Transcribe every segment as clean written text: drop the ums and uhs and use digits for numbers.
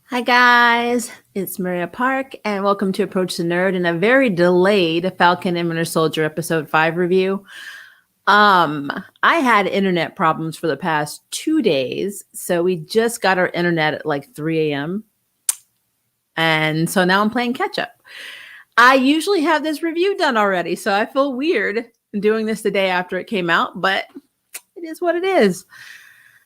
Hi guys, it's Maria Park, and welcome to Approach the Nerd and a very delayed Falcon and Winter Soldier episode 5 review. I had internet problems for the past 2 days, so we just got our internet at like 3 a.m. And so now I'm playing catch up. I usually have this review done already, so I feel weird doing this the day after it came out, but it is what it is.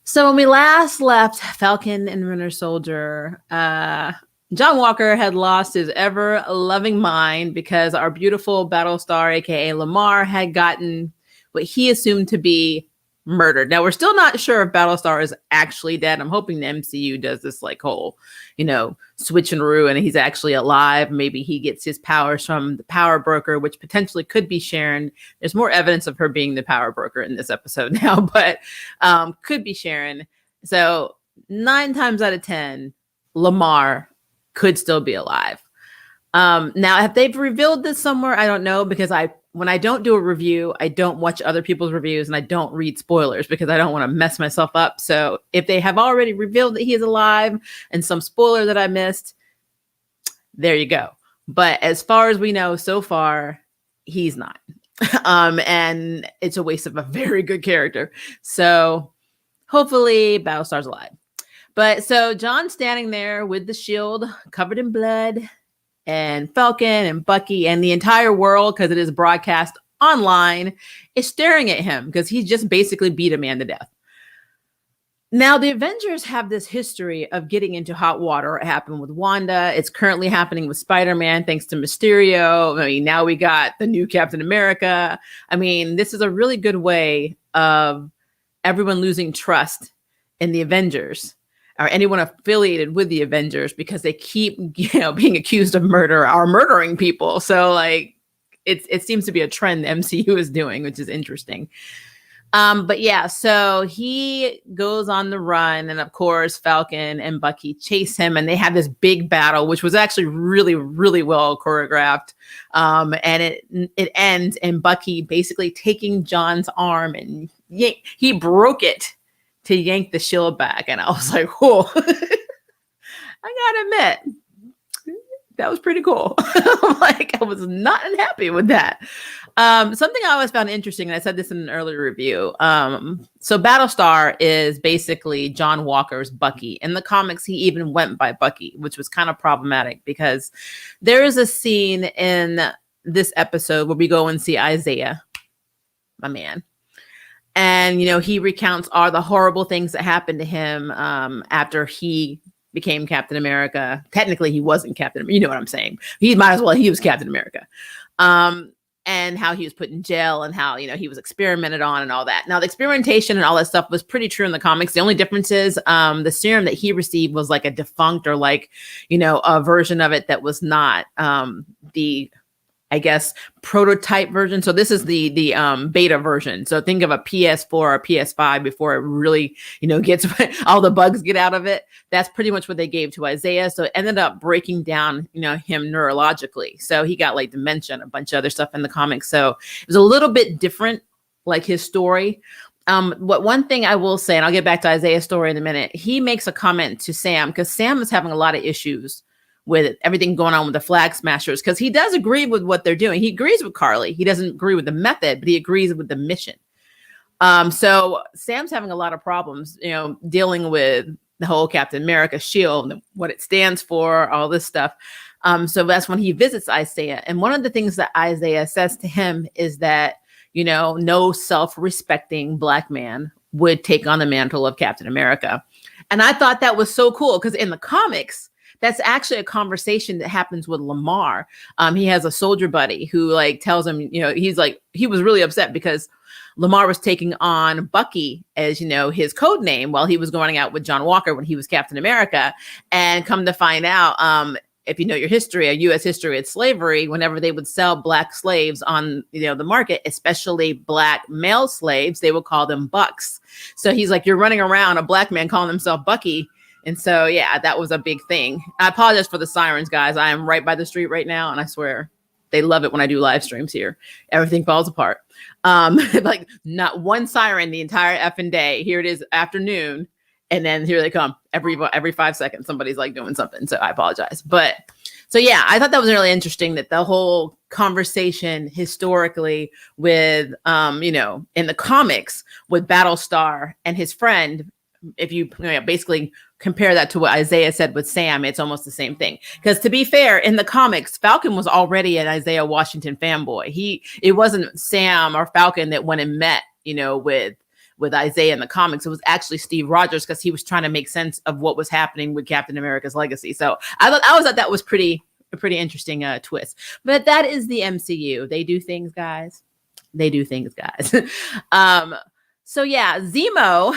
So when we last left Falcon and Winter Soldier, John Walker had lost his ever-loving mind because our beautiful Battlestar, aka Lamar, had gotten what he assumed to be murdered. Now, we're still not sure if Battlestar is actually dead. I'm hoping the MCU does this like whole, switch and rue, and he's actually alive. Maybe he gets his powers from the power broker, which potentially could be Sharon. There's more evidence of her being the power broker in this episode now, but could be Sharon. So 9 times out of 10, Lamar could still be alive. Now, if they've revealed this somewhere, I don't know, because when I don't do a review, I don't watch other people's reviews and I don't read spoilers because I don't want to mess myself up. So if they have already revealed that he is alive and some spoiler that I missed, there you go. But as far as we know so far, he's not. And it's a waste of a very good character. So hopefully Battlestar's alive. But so John's standing there with the shield covered in blood, and Falcon and Bucky and the entire world, because it is broadcast online, is staring at him because he just basically beat a man to death. Now, the Avengers have this history of getting into hot water. It happened with Wanda. It's currently happening with Spider-Man, thanks to Mysterio. I mean, now we got the new Captain America. I mean, this is a really good way of everyone losing trust in the Avengers or anyone affiliated with the Avengers because they keep, being accused of murder or murdering people. So like, it seems to be a trend the MCU is doing, which is interesting. But yeah, so he goes on the run, and of course, Falcon and Bucky chase him, and they have this big battle, which was actually really, really well choreographed. And it ends in Bucky basically taking John's arm, and he broke it to yank the shield back. And I was like, whoa, I gotta admit, that was pretty cool. Like, I was not unhappy with that. Something I always found interesting, and I said this in an earlier review. So Battlestar is basically John Walker's Bucky. In the comics, he even went by Bucky, which was kind of problematic because there is a scene in this episode where we go and see Isaiah, my man. And, he recounts all the horrible things that happened to him after he became Captain America. Technically, he wasn't Captain America. You know what I'm saying? He was Captain America. And how he was put in jail and how, he was experimented on and all that. Now, the experimentation and all that stuff was pretty true in the comics. The only difference is the serum that he received was like a defunct or like, a version of it that was not the, I guess, prototype version. So this is the beta version. So think of a PS4 or PS5 before it really, gets all the bugs get out of it. That's pretty much what they gave to Isaiah. So it ended up breaking down, him neurologically. So he got like dementia and a bunch of other stuff in the comics. So it was a little bit different, like his story. One thing I will say, and I'll get back to Isaiah's story in a minute, he makes a comment to Sam because Sam is having a lot of issues with everything going on with the Flag Smashers, because he does agree with what they're doing. He agrees with Carly. He doesn't agree with the method, but he agrees with the mission. So Sam's having a lot of problems, dealing with the whole Captain America shield, what it stands for, all this stuff. So that's when he visits Isaiah. And one of the things that Isaiah says to him is that, no self-respecting Black man would take on the mantle of Captain America. And I thought that was so cool because in the comics, that's actually a conversation that happens with Lamar. He has a soldier buddy who tells him, he was really upset because Lamar was taking on Bucky as, his code name while he was going out with John Walker when he was Captain America. And come to find out, if you know your history, a U.S. history of slavery, whenever they would sell Black slaves on, the market, especially Black male slaves, they would call them bucks. So he's like, you're running around a Black man calling himself Bucky. And so, yeah, that was a big thing. I apologize for the sirens, guys. I am right by the street right now. And I swear they love it when I do live streams here. Everything falls apart. Like not one siren the entire effing day. Here it is afternoon. And then here they come every 5 seconds. Somebody's like doing something. So I apologize. But so, yeah, I thought that was really interesting that the whole conversation historically with, in the comics with Battlestar and his friend, if you basically compare that to what Isaiah said with Sam, it's almost the same thing. Because to be fair, in the comics, Falcon was already an Isaiah Washington fanboy. It wasn't Sam or Falcon that went and met, with Isaiah in the comics. It was actually Steve Rogers, because he was trying to make sense of what was happening with Captain America's legacy. So I thought that was a pretty interesting twist. But that is the MCU. They do things, guys. So yeah, Zemo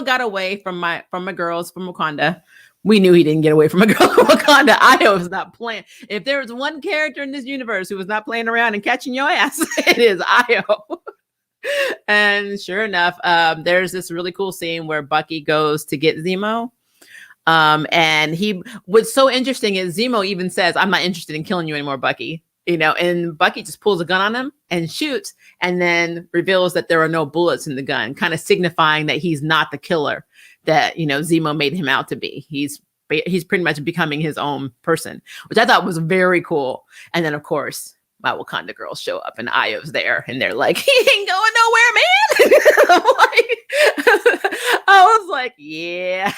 got away from my girls from Wakanda. We knew he didn't get away from a girl from Wakanda. Io was not playing. If there was one character in this universe who was not playing around and catching your ass, it is Io. And sure enough, there's this really cool scene where Bucky goes to get Zemo. And what's so interesting is Zemo even says, "I'm not interested in killing you anymore, Bucky." And Bucky just pulls a gun on him and shoots, and then reveals that there are no bullets in the gun, kind of signifying that he's not the killer that, Zemo made him out to be. He's pretty much becoming his own person, which I thought was very cool. And then, of course, my Wakanda girls show up and Io's there, and they're like, "He ain't going nowhere, man." I was like, yeah.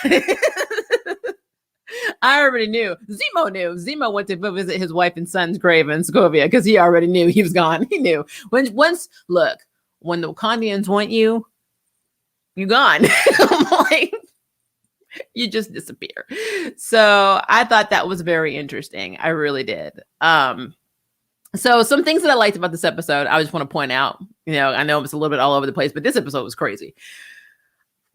I already knew. Zemo knew. Zemo went to visit his wife and son's grave in Sokovia because he already knew he was gone. He knew. When the Wakandians want you, you're gone. Like, you just disappear. So I thought that was very interesting. I really did. So some things that I liked about this episode, I just want to point out. I know it's a little bit all over the place, but this episode was crazy.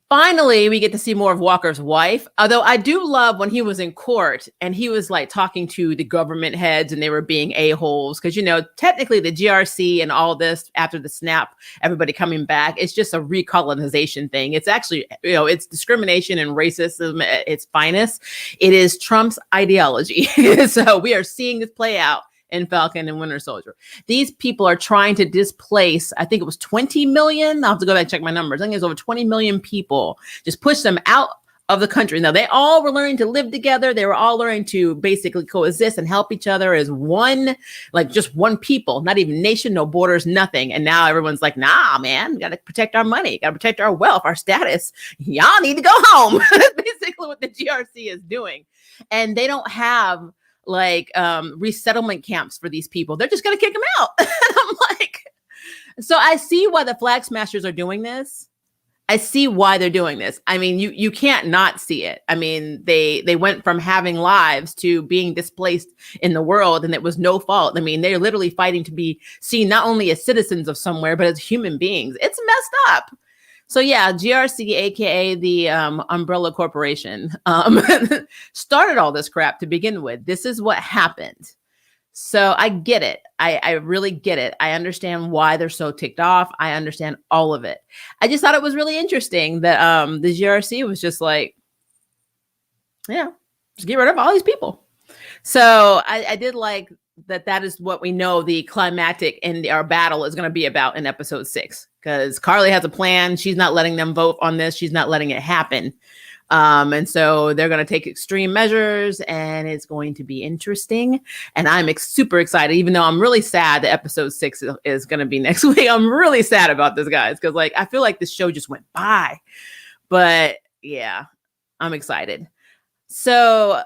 Finally, we get to see more of Walker's wife. Although I do love when he was in court and he was like talking to the government heads and they were being a-holes. Because, technically the GRC and all this after the snap, everybody coming back, it's just a recolonization thing. It's actually, it's discrimination and racism at its finest. It is Trump's ideology. So we are seeing this play out in Falcon and Winter Soldier. These people are trying to displace, I think it was 20 million. I'll have to go back and check my numbers. I think it's over 20 million people. Just push them out of the country. Now, they all were learning to live together. They were all learning to basically coexist and help each other as one, like just one people, not even nation, no borders, nothing. And now everyone's like, nah, man, we got to protect our money, got to protect our wealth, our status. Y'all need to go home. That's basically what the GRC is doing. And they don't have resettlement camps for these people. They're just going to kick them out. And I'm like, so I see why the Flag Smashers are doing this. I see why they're doing this. I mean, you can't not see it. I mean, they went from having lives to being displaced in the world, and it was no fault. I mean, they're literally fighting to be seen not only as citizens of somewhere, but as human beings. It's messed up. So yeah, GRC, aka the Umbrella Corporation, started all this crap to begin with. This is what happened. So I get it. I really get it. I understand why they're so ticked off. I understand all of it. I just thought it was really interesting that the GRC was just like, yeah, just get rid of all these people. So I did like that is what we know the climactic in our battle is going to be about in episode 6, because Carly has a plan. She's not letting them vote on this. She's not letting it happen. And so they're going to take extreme measures, and it's going to be interesting. And I'm super excited, even though I'm really sad that episode 6 is going to be next week. I'm really sad about this, guys, because I feel like this show just went by. But yeah, I'm excited. So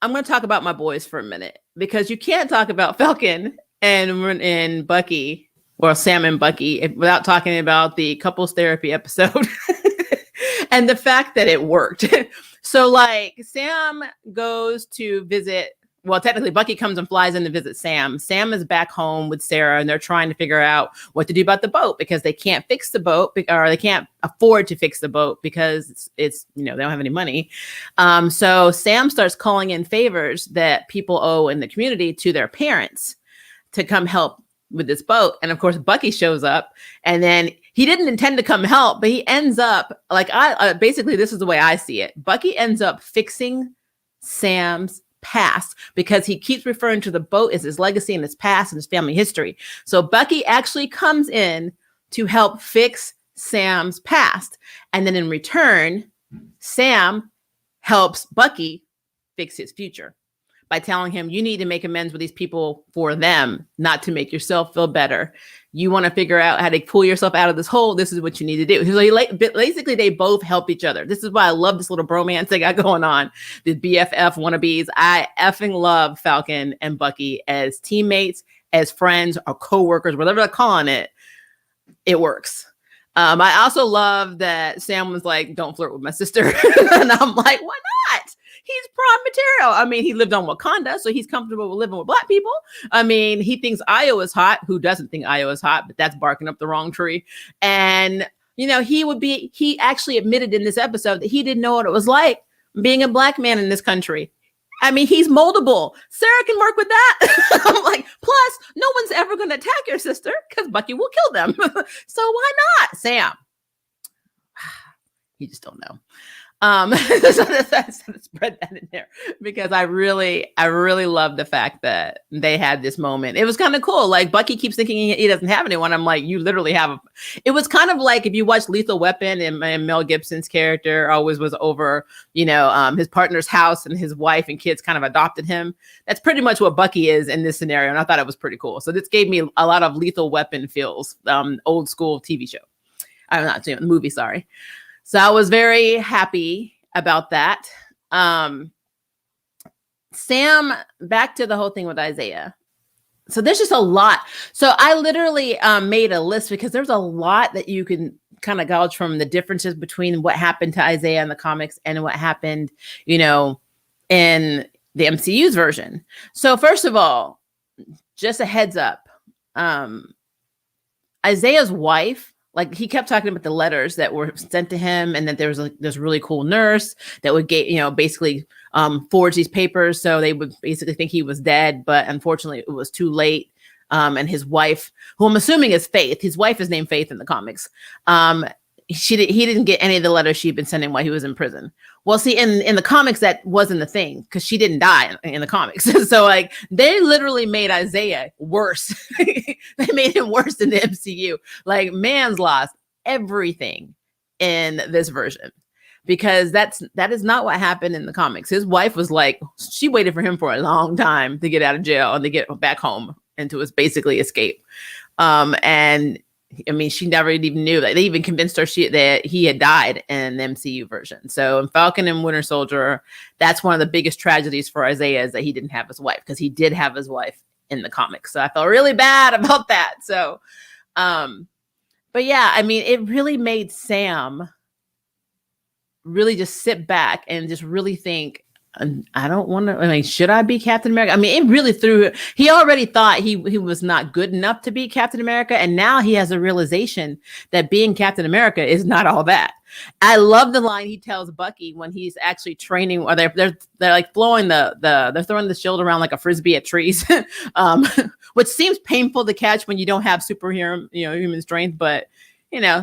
I'm going to talk about my boys for a minute, because you can't talk about Falcon and Bucky, or Sam and Bucky, without talking about the couples therapy episode and the fact that it worked. So Sam goes to visit, well, technically Bucky comes and flies in to visit Sam. Sam is back home with Sarah, and they're trying to figure out what to do about the boat, because they can't fix the boat, or they can't afford to fix the boat because it's they don't have any money. So Sam starts calling in favors that people owe in the community to their parents to come help with this boat. And of course, Bucky shows up, and then he didn't intend to come help, but he ends up basically, this is the way I see it. Bucky ends up fixing Sam's past, because he keeps referring to the boat as his legacy and his past and his family history. So Bucky actually comes in to help fix Sam's past. And then in return, Sam helps Bucky fix his future by telling him, you need to make amends with these people for them, not to make yourself feel better. You want to figure out how to pull yourself out of this hole. This is what you need to do. So basically, they both help each other. This is why I love this little bromance they got going on. The BFF wannabes. I effing love Falcon and Bucky as teammates, as friends, or co-workers, whatever they're calling it. It works. I also love that Sam was like, don't flirt with my sister. And I'm like, why not? He's prime material. I mean, he lived on Wakanda, so he's comfortable with living with Black people. I mean, he thinks Io is hot. Who doesn't think Io is hot? But that's barking up the wrong tree. And, he actually admitted in this episode that he didn't know what it was like being a Black man in this country. I mean, he's moldable. Sarah can work with that. I'm like, plus, no one's ever going to attack your sister because Bucky will kill them. So why not, Sam? You just don't know. So let's spread that in there because I really love the fact that they had this moment. It was kind of cool. Like Bucky keeps thinking he doesn't have anyone. I'm like, you literally have. It was kind of like if you watch Lethal Weapon and Mel Gibson's character always was over, his partner's house and his wife and kids kind of adopted him. That's pretty much what Bucky is in this scenario. And I thought it was pretty cool. So this gave me a lot of Lethal Weapon feels, old school TV show. I'm not doing movie. Sorry. So I was very happy about that. Sam, back to the whole thing with Isaiah. So there's just a lot. So I literally made a list because there's a lot that you can kind of gauge from the differences between what happened to Isaiah in the comics and what happened, in the MCU's version. So first of all, just a heads up, Isaiah's wife, like he kept talking about the letters that were sent to him and that there was this really cool nurse that would get, basically forge these papers. So they would basically think he was dead, but unfortunately it was too late. And his wife, who I'm assuming is Faith, his wife is named Faith in the comics. He didn't get any of the letters she'd been sending while he was in prison. Well, see, in the comics, that wasn't the thing because she didn't die in the comics. So like they literally made Isaiah worse. They made him worse in the MCU. Like man's lost everything in this version because that is not what happened in the comics. His wife was like, she waited for him for a long time to get out of jail and to get back home and to basically escape. And I mean, she never even knew that. They even convinced her that he had died in the MCU version. So in Falcon and Winter Soldier, that's one of the biggest tragedies for Isaiah is that he didn't have his wife because he did have his wife in the comics. So I felt really bad about that. So, but yeah, I mean, it really made Sam really just sit back and just really think, I don't want to, I mean, should I be Captain America? I mean, it really threw, he already thought he was not good enough to be Captain America. And now he has a realization that being Captain America is not all that. I love the line he tells Bucky when he's actually training, or they're like throwing they're throwing the shield around like a Frisbee at trees, which seems painful to catch when you don't have superhero, human strength, but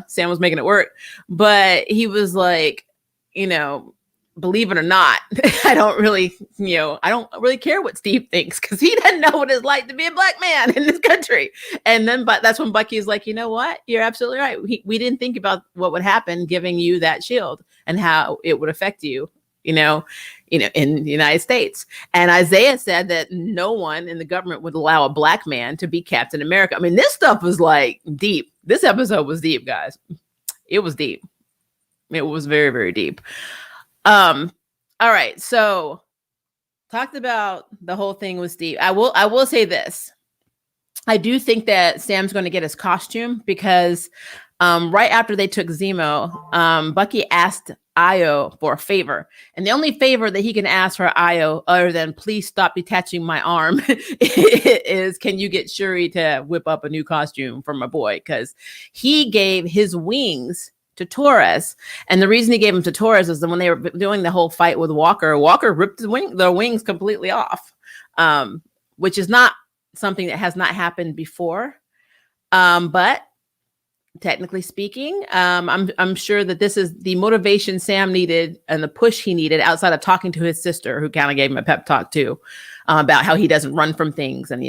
Sam was making it work. But he was like, believe it or not, I don't really care what Steve thinks because he doesn't know what it's like to be a Black man in this country. And then, but that's when Bucky is like, you know what? You're absolutely right. We didn't think about what would happen giving you that shield and how it would affect you, in the United States. And Isaiah said that no one in the government would allow a Black man to be Captain America. I mean, this stuff was like deep. This episode was deep, guys. It was deep. It was very, very deep. All right. So talked about the whole thing was deep. I will say this. I do think that Sam's going to get his costume because, right after they took Zemo, Bucky asked Io for a favor. And the only favor that he can ask for Io other than please stop detaching my arm is, can you get Shuri to whip up a new costume for my boy? Cause he gave his wings to Torres. And the reason he gave him to Torres is that when they were doing the whole fight with Walker ripped their wings completely off, which is not something that has not happened before. But technically speaking, I'm sure that this is the motivation Sam needed and the push he needed outside of talking to his sister, who kind of gave him a pep talk too, about how he doesn't run from things and,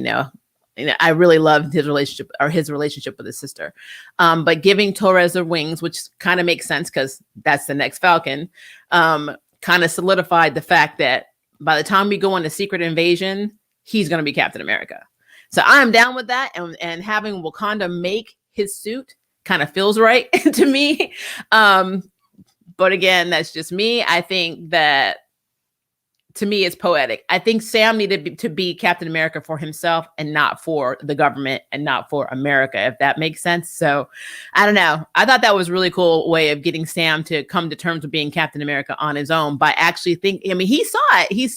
I really loved his relationship with his sister. But giving Torres the wings, which kind of makes sense because that's the next Falcon, kind of solidified the fact that by the time we go on a Secret Invasion, he's going to be Captain America. So I'm down with that. And having Wakanda make his suit kind of feels right to me. But again, that's just me. I think that, to me, it's poetic. I think Sam needed to be Captain America for himself and not for the government and not for America, if that makes sense. So I don't know. I thought that was a really cool way of getting Sam to come to terms with being Captain America on his own by actually thinking. I mean, he saw it. He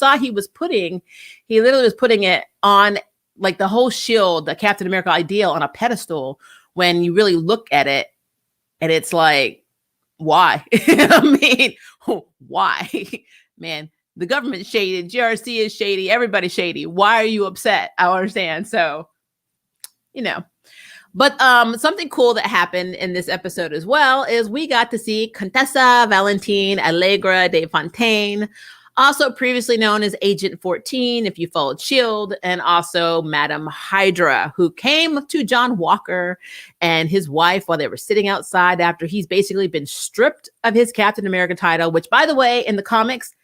literally was putting it on, like, the whole shield, the Captain America ideal, on a pedestal when you really look at it. And it's like, why? I mean, why? Man. The government's shady. GRC is shady. Everybody's shady. Why are you upset? I don't understand. So, But something cool that happened in this episode as well is we got to see Contessa Valentine Allegra de Fontaine, also previously known as Agent 14, if you followed S.H.I.E.L.D., and also Madam Hydra, who came to John Walker and his wife while they were sitting outside after he's basically been stripped of his Captain America title, which, by the way, in the comics,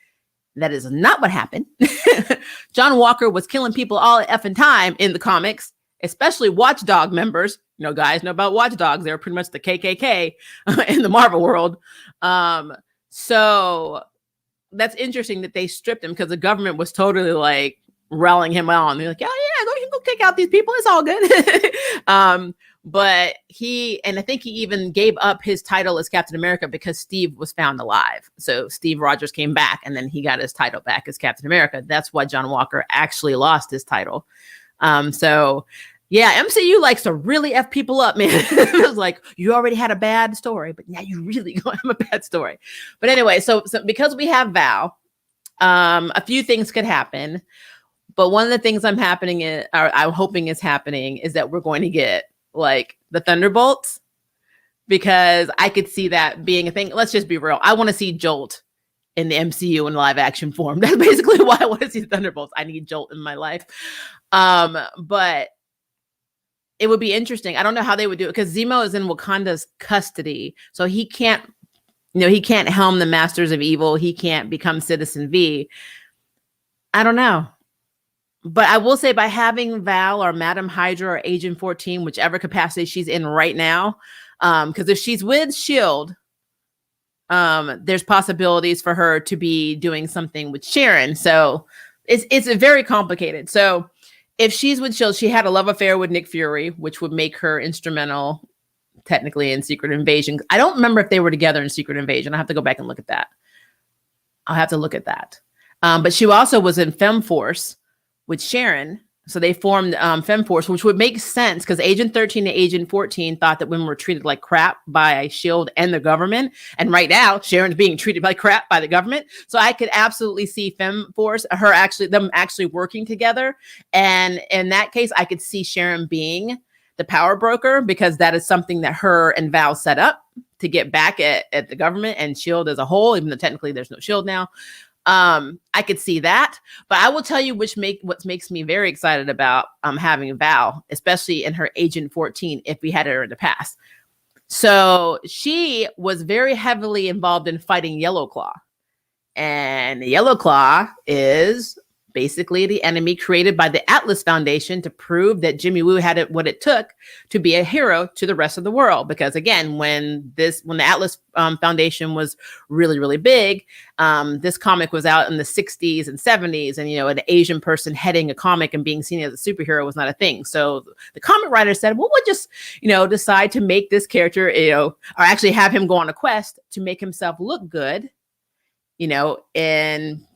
that is not what happened. John Walker was killing people all the effing time in the comics, especially Watchdog members. Guys know about Watchdogs. They're pretty much the KKK in the Marvel world. So that's interesting that they stripped him because the government was totally like rallying him on. They're like, oh yeah, go kick out these people. It's all good. But I think he even gave up his title as Captain America because Steve was found alive. So Steve Rogers came back and then he got his title back as Captain America. That's why John Walker actually lost his title. So yeah, MCU likes to really F people up, man. It was like, you already had a bad story, but now you really gonna have a bad story. But anyway, so because we have Val, a few things could happen. But one of the things I'm hoping is happening is that we're going to get like the Thunderbolts, because I could see that being a thing. Let's just be real. I want to see Jolt in the MCU in live action form. That's basically why I want to see the Thunderbolts. I need Jolt in my life. But it would be interesting. I don't know how they would do it because Zemo is in Wakanda's custody. So he can't helm the Masters of Evil. He can't become Citizen V. I don't know. But I will say by having Val or Madam Hydra or Agent 14, whichever capacity she's in right now, because if she's with S.H.I.E.L.D., there's possibilities for her to be doing something with Sharon. So it's very complicated. So if she's with S.H.I.E.L.D., she had a love affair with Nick Fury, which would make her instrumental technically in Secret Invasion. I don't remember if they were together in Secret Invasion. I have to go back and look at that. I'll have to look at that. But she also was in FemForce with Sharon. So they formed FemForce, which would make sense because Agent 13 and Agent 14 thought that women were treated like crap by S.H.I.E.L.D. and the government. And right now, Sharon's being treated like crap by the government. So I could absolutely see FemForce, them actually working together. And in that case, I could see Sharon being the power broker because that is something that her and Val set up to get back at the government and S.H.I.E.L.D. as a whole, even though technically there's no S.H.I.E.L.D. now. I could see that, but I will tell you what makes me very excited about having Val, especially in her Agent 14, if we had her in the past. So she was very heavily involved in fighting Yellow Claw, and Yellow Claw is basically the enemy created by the Atlas Foundation to prove that Jimmy Woo had what it took to be a hero to the rest of the world. Because again, when the Atlas Foundation was really, really big, this comic was out in the 60s and 70s, and an Asian person heading a comic and being seen as a superhero was not a thing. So the comic writer said, well, we'll just decide to make this character or actually have him go on a quest to make himself look good, in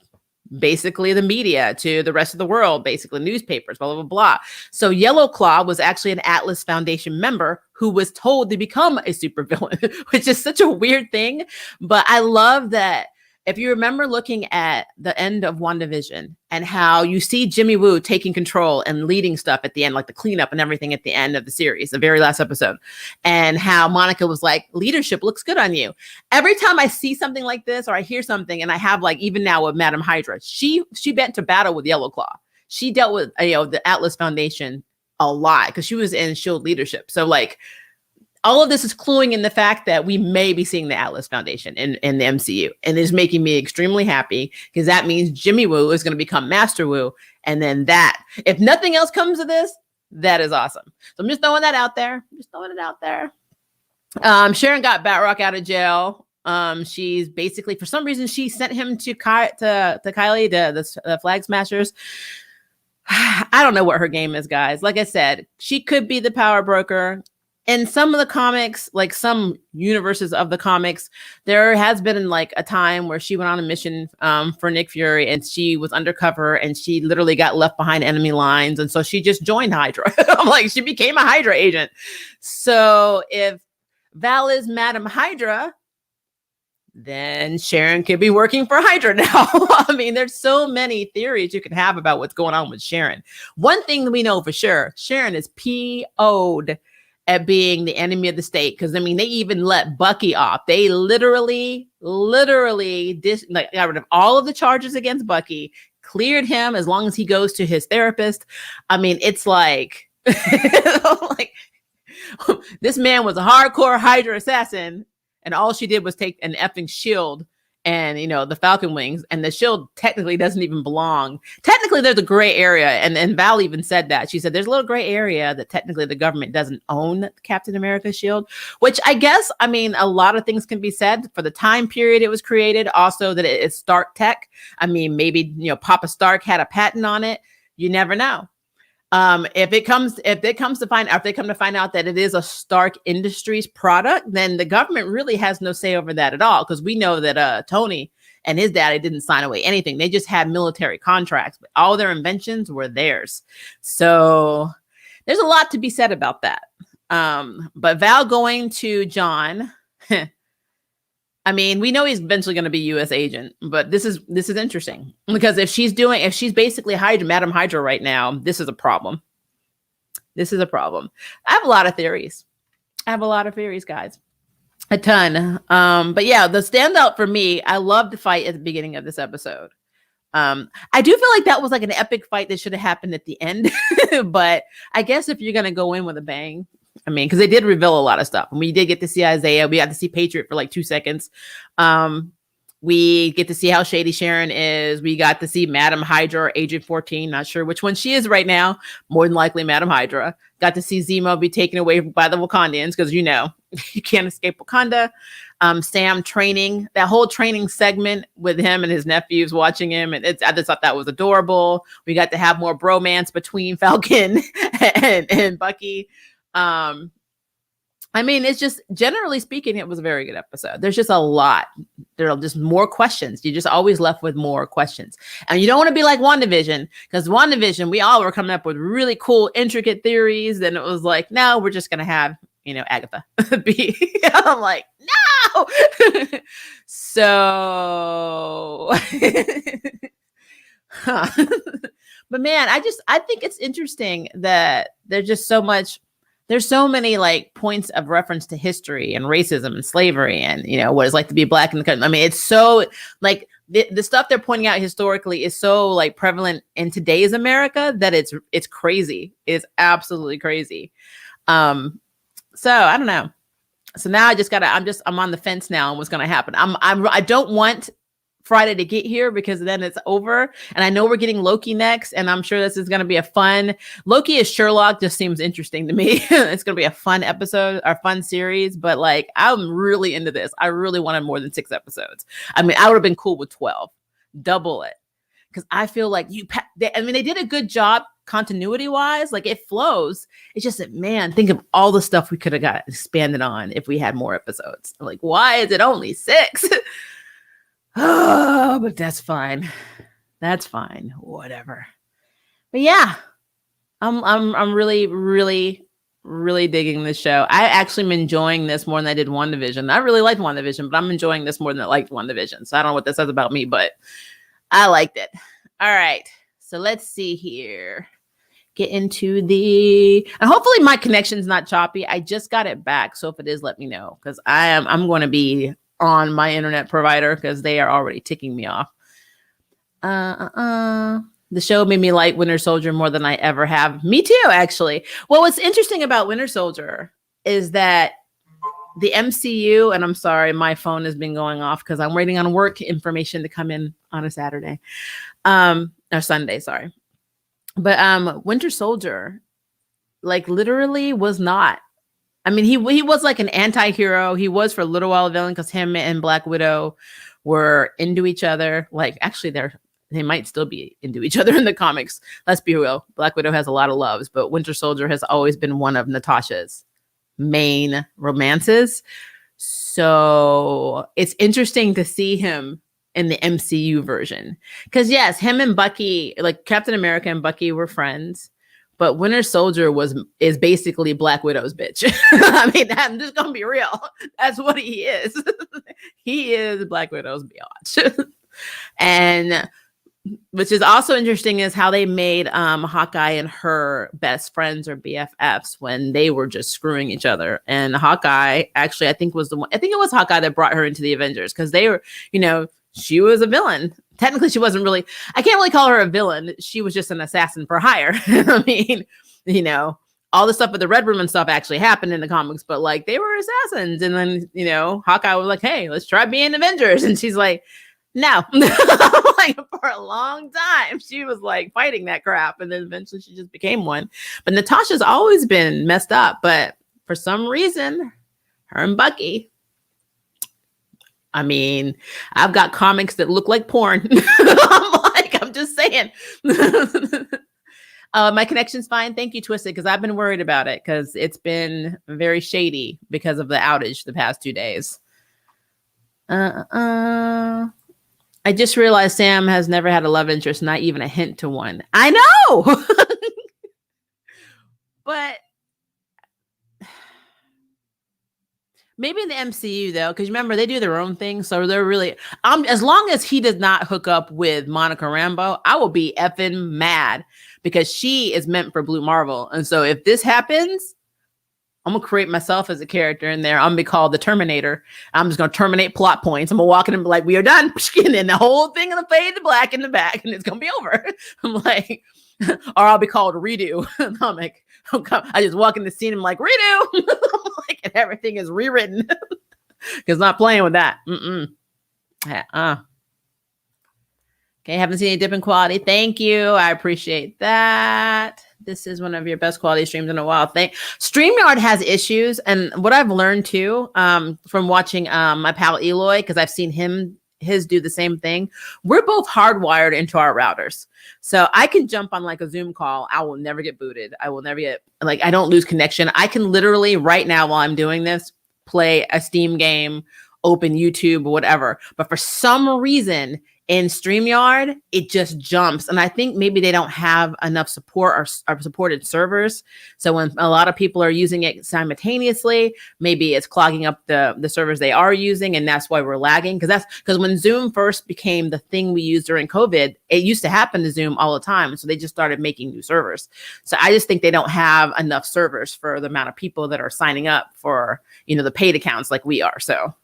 basically the media to the rest of the world, basically newspapers, blah, blah, blah, blah. So Yellow Claw was actually an Atlas Foundation member who was told to become a supervillain, which is such a weird thing. But I love that. If you remember looking at the end of WandaVision and how you see Jimmy Woo taking control and leading stuff at the end, like the cleanup and everything at the end of the series, the very last episode, and how Monica was like, leadership looks good on you. Every time I see something like this or I hear something, and I have like, even now with Madam Hydra, she went to battle with Yellow Claw. She dealt with, the Atlas Foundation a lot because she was in Shield leadership. So like all of this is cluing in the fact that we may be seeing the Atlas Foundation in the MCU, and it's making me extremely happy because that means Jimmy Woo is going to become Master Woo. And then that, if nothing else comes of this, that is awesome. So I'm just throwing that out there. Sharon got Batroc out of jail. She's basically, for some reason, she sent him to Kylie, the Flag Smashers. I don't know what her game is, guys. Like I said, she could be the power broker. In some of the comics, like some universes of the comics, there has been like a time where she went on a mission for Nick Fury, and she was undercover, and she literally got left behind enemy lines, and so she just joined Hydra. I'm like, she became a Hydra agent. So if Val is Madam Hydra, then Sharon could be working for Hydra now. I mean, there's so many theories you could have about what's going on with Sharon. One thing that we know for sure, Sharon is PO'd at being the enemy of the state. Because I mean, they even let Bucky off. They literally got rid of all of the charges against Bucky, cleared him as long as he goes to his therapist. I mean, it's like, like this man was a hardcore Hydra assassin, and all she did was take an effing shield and, you know, the Falcon wings, and the shield technically doesn't even belong. Technically, there's a gray area, and Val even said that. She said there's a little gray area that technically the government doesn't own Captain America's shield, which I guess, I mean, a lot of things can be said for the time period it was created. Also, that it's Stark tech. I mean, maybe, you know, Papa Stark had a patent on it. You never know. If they come to find out that it is a Stark Industries product, then the government really has no say over that at all. Because we know that Tony and his daddy didn't sign away anything. They just had military contracts, but all their inventions were theirs. So there's a lot to be said about that. But Val going to John, I mean, we know he's eventually going to be U.S. agent, but this is interesting because if she's basically Madam Hydra right now, this is a problem. This is a problem. I have a lot of theories. Guys. A ton. But yeah, the standout for me, I love the fight at the beginning of this episode. I do feel like that was like an epic fight that should have happened at the end, but I guess if you're going to go in with a bang, I mean, because they did reveal a lot of stuff. And we did get to see Isaiah. We got to see Patriot for like 2 seconds. We get to see how shady Sharon is. We got to see Madam Hydra or Agent 14. Not sure which one she is right now. More than likely Madam Hydra. Got to see Zemo be taken away by the Wakandians because, you know, you can't escape Wakanda. Sam training, that whole training segment with him and his nephews watching him. And I just thought that was adorable. We got to have more bromance between Falcon and Bucky. I mean, it's just, generally speaking, it was a very good episode. There's just a lot. There are just more questions. You're just always left with more questions. And you don't want to be like WandaVision, because WandaVision, we all were coming up with really cool, intricate theories. And it was like, no, we're just going to have, you know, Agatha be. I'm like, no. So, but man, I think it's interesting that there's just there's so many like points of reference to history and racism and slavery and, you know, what it's like to be Black in the country. I mean, it's so like the stuff they're pointing out historically is so like prevalent in today's America that it's crazy. It's absolutely crazy. So I don't know. So now I'm on the fence now on what's going to happen. I don't want Friday to get here because then it's over. And I know we're getting Loki next, and I'm sure this is going to be a fun. Loki as Sherlock just seems interesting to me. It's going to be a fun episode or fun series, but like I'm really into this. I really wanted more than 6 episodes. I mean, I would have been cool with 12, double it. Because I feel like they did a good job continuity wise. Like it flows. It's just that, man, think of all the stuff we could have got expanded on if we had more episodes. I'm like, why is it only 6? Oh, but that's fine. That's fine. Whatever. But yeah, I'm really, really, really digging this show. I actually am enjoying this more than I did WandaVision. I really liked WandaVision, but I'm enjoying this more than I liked WandaVision. So I don't know what that says about me, but I liked it. All right. So let's see here. Get into and hopefully my connection's not choppy. I just got it back. So if it is, let me know, because I'm going to be on my internet provider because they are already ticking me off. The show made me like Winter Soldier more than I ever have. Me too, actually. Well, what's interesting about Winter Soldier is that the MCU, and I'm sorry, my phone has been going off because I'm waiting on work information to come in on a Saturday, or Sunday, sorry. But Winter Soldier, like literally was not. I mean, he was like an anti-hero. He was for a little while a villain because him and Black Widow were into each other. Like actually they might still be into each other in the comics. Let's be real. Black Widow has a lot of loves, but Winter Soldier has always been one of Natasha's main romances. So it's interesting to see him in the MCU version. Because yes, him and Bucky, like Captain America and Bucky were friends. But Winter Soldier is basically Black Widow's bitch. I mean, I'm just gonna be real. That's what he is. He is Black Widow's biatch. And which is also interesting is how they made Hawkeye and her best friends or BFFs when they were just screwing each other. And Hawkeye actually, I think it was Hawkeye that brought her into the Avengers because they were, she was a villain. Technically, she wasn't really, I can't really call her a villain. She was just an assassin for hire. I mean, all the stuff with the Red Room and stuff actually happened in the comics, but like they were assassins. And then, Hawkeye was like, hey, let's try being Avengers. And she's like, no. Like for a long time, she was like fighting that crap. And then eventually she just became one. But Natasha's always been messed up. But for some reason, her and Bucky, I mean, I've got comics that look like porn. I'm just saying. My connection's fine. Thank you, Twisted, because I've been worried about it because it's been very shady because of the outage the past 2 days. I just realized Sam has never had a love interest, not even a hint to one. I know! But maybe in the MCU, though, because remember, they do their own thing. So they're really, as long as he does not hook up with Monica Rambeau, I will be effing mad because she is meant for Blue Marvel. And so if this happens, I'm going to create myself as a character in there. I'm going to be called the Terminator. I'm just going to terminate plot points. I'm going to walk in and be like, we are done. And then the whole thing going to fade to black in the back and it's going to be over. I'm like, or I'll be called Redo. And I'm like, I just walk in the scene and I'm like, Redo. Like, and everything is rewritten because not playing with that. Okay, haven't seen any dip in quality. Thank you. I appreciate that. This is one of your best quality streams in a while. StreamYard has issues. And what I've learned too, from watching my pal Eloy, because I've seen his do the same thing. We're both hardwired into our routers. So I can jump on like a Zoom call. I will never get booted. I will never get, like, I don't lose connection. I can literally right now while I'm doing this, play a Steam game, open YouTube, whatever. But for some reason in StreamYard, it just jumps. And I think maybe they don't have enough support or supported servers. So when a lot of people are using it simultaneously, maybe it's clogging up the servers they are using. And that's why we're lagging. Because when Zoom first became the thing we used during COVID, it used to happen to Zoom all the time. So they just started making new servers. So I just think they don't have enough servers for the amount of people that are signing up for, the paid accounts like we are. So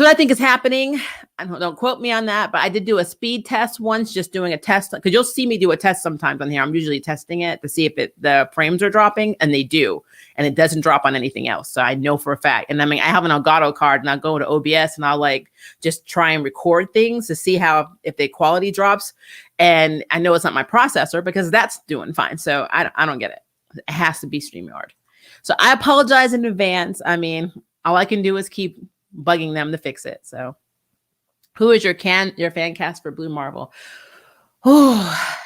I think is happening. Don't quote me on that, but I did do a speed test once, just doing a test because you'll see me do a test sometimes on here. I'm usually testing it to see if the frames are dropping, and they do, and it doesn't drop on anything else. So I know for a fact. And I mean, I have an Elgato card, and I'll go to OBS and I'll like just try and record things to see if the quality drops. And I know it's not my processor because that's doing fine. So I don't get it. It has to be StreamYard. So I apologize in advance. I mean, all I can do is keep bugging them to fix it. So who is your fan cast for Blue Marvel? Oh,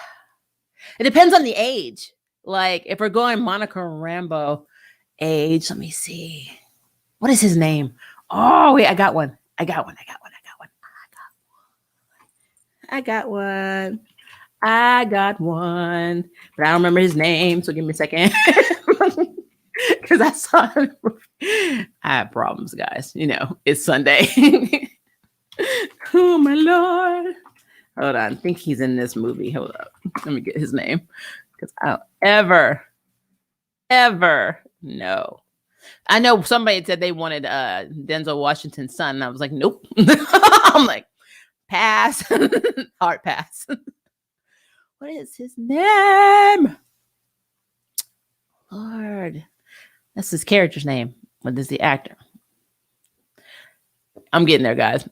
it depends on the age. Like if we're going Monica Rambeau age, let me see. What is his name? Oh, wait, I got one. I got one. But I don't remember his name. So give me a second. Because I saw him. I have problems, guys. It's Sunday. Oh, my Lord. Hold on. I think he's in this movie. Hold up. Let me get his name. Because I don't ever know. I know somebody said they wanted Denzel Washington's son. And I was like, nope. I'm like, pass. Hard pass. What is his name? Lord. That's his character's name. What is the actor? I'm getting there, guys.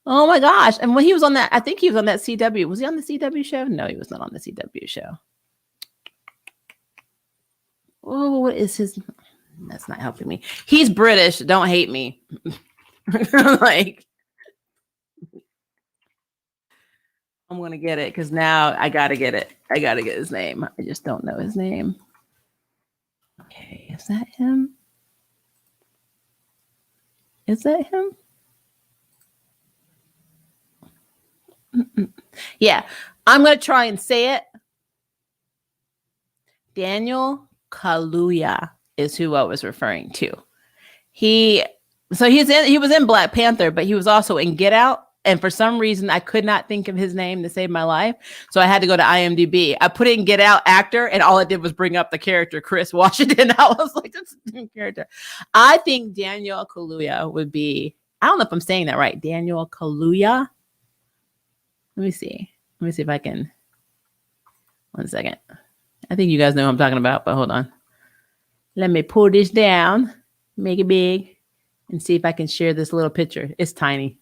Oh my gosh. And when he was on that, I think he was on that CW. Was he on the CW show? No, he was not on the CW show. Oh, what is his? That's not helping me. He's British. Don't hate me. Like, I'm going to get it because now I got to get it. I got to get his name. I just don't know his name. Okay. Is that him? Is that him? Yeah. I'm going to try and say it. Daniel Kaluuya is who I was referring to. He was in Black Panther, but he was also in Get Out. And for some reason, I could not think of his name to save my life. So I had to go to IMDb. I put in Get Out actor, and all it did was bring up the character Chris Washington. I was like, that's a new character. I think Daniel Kaluuya would be, I don't know if I'm saying that right. Daniel Kaluuya. Let me see. Let me see if I can. 1 second. I think you guys know what I'm talking about, but hold on. Let me pull this down, make it big, and see if I can share this little picture. It's tiny.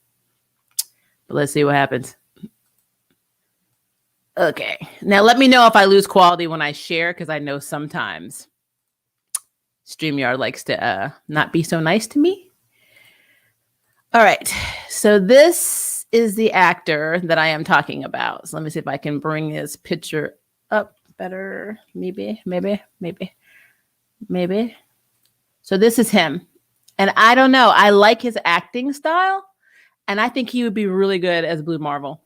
But let's see what happens. Okay. Now let me know if I lose quality when I share, because I know sometimes StreamYard likes to not be so nice to me. All right. So this is the actor that I am talking about. So let me see if I can bring his picture up better. Maybe. So this is him. And I don't know. I like his acting style. And I think he would be really good as Blue Marvel.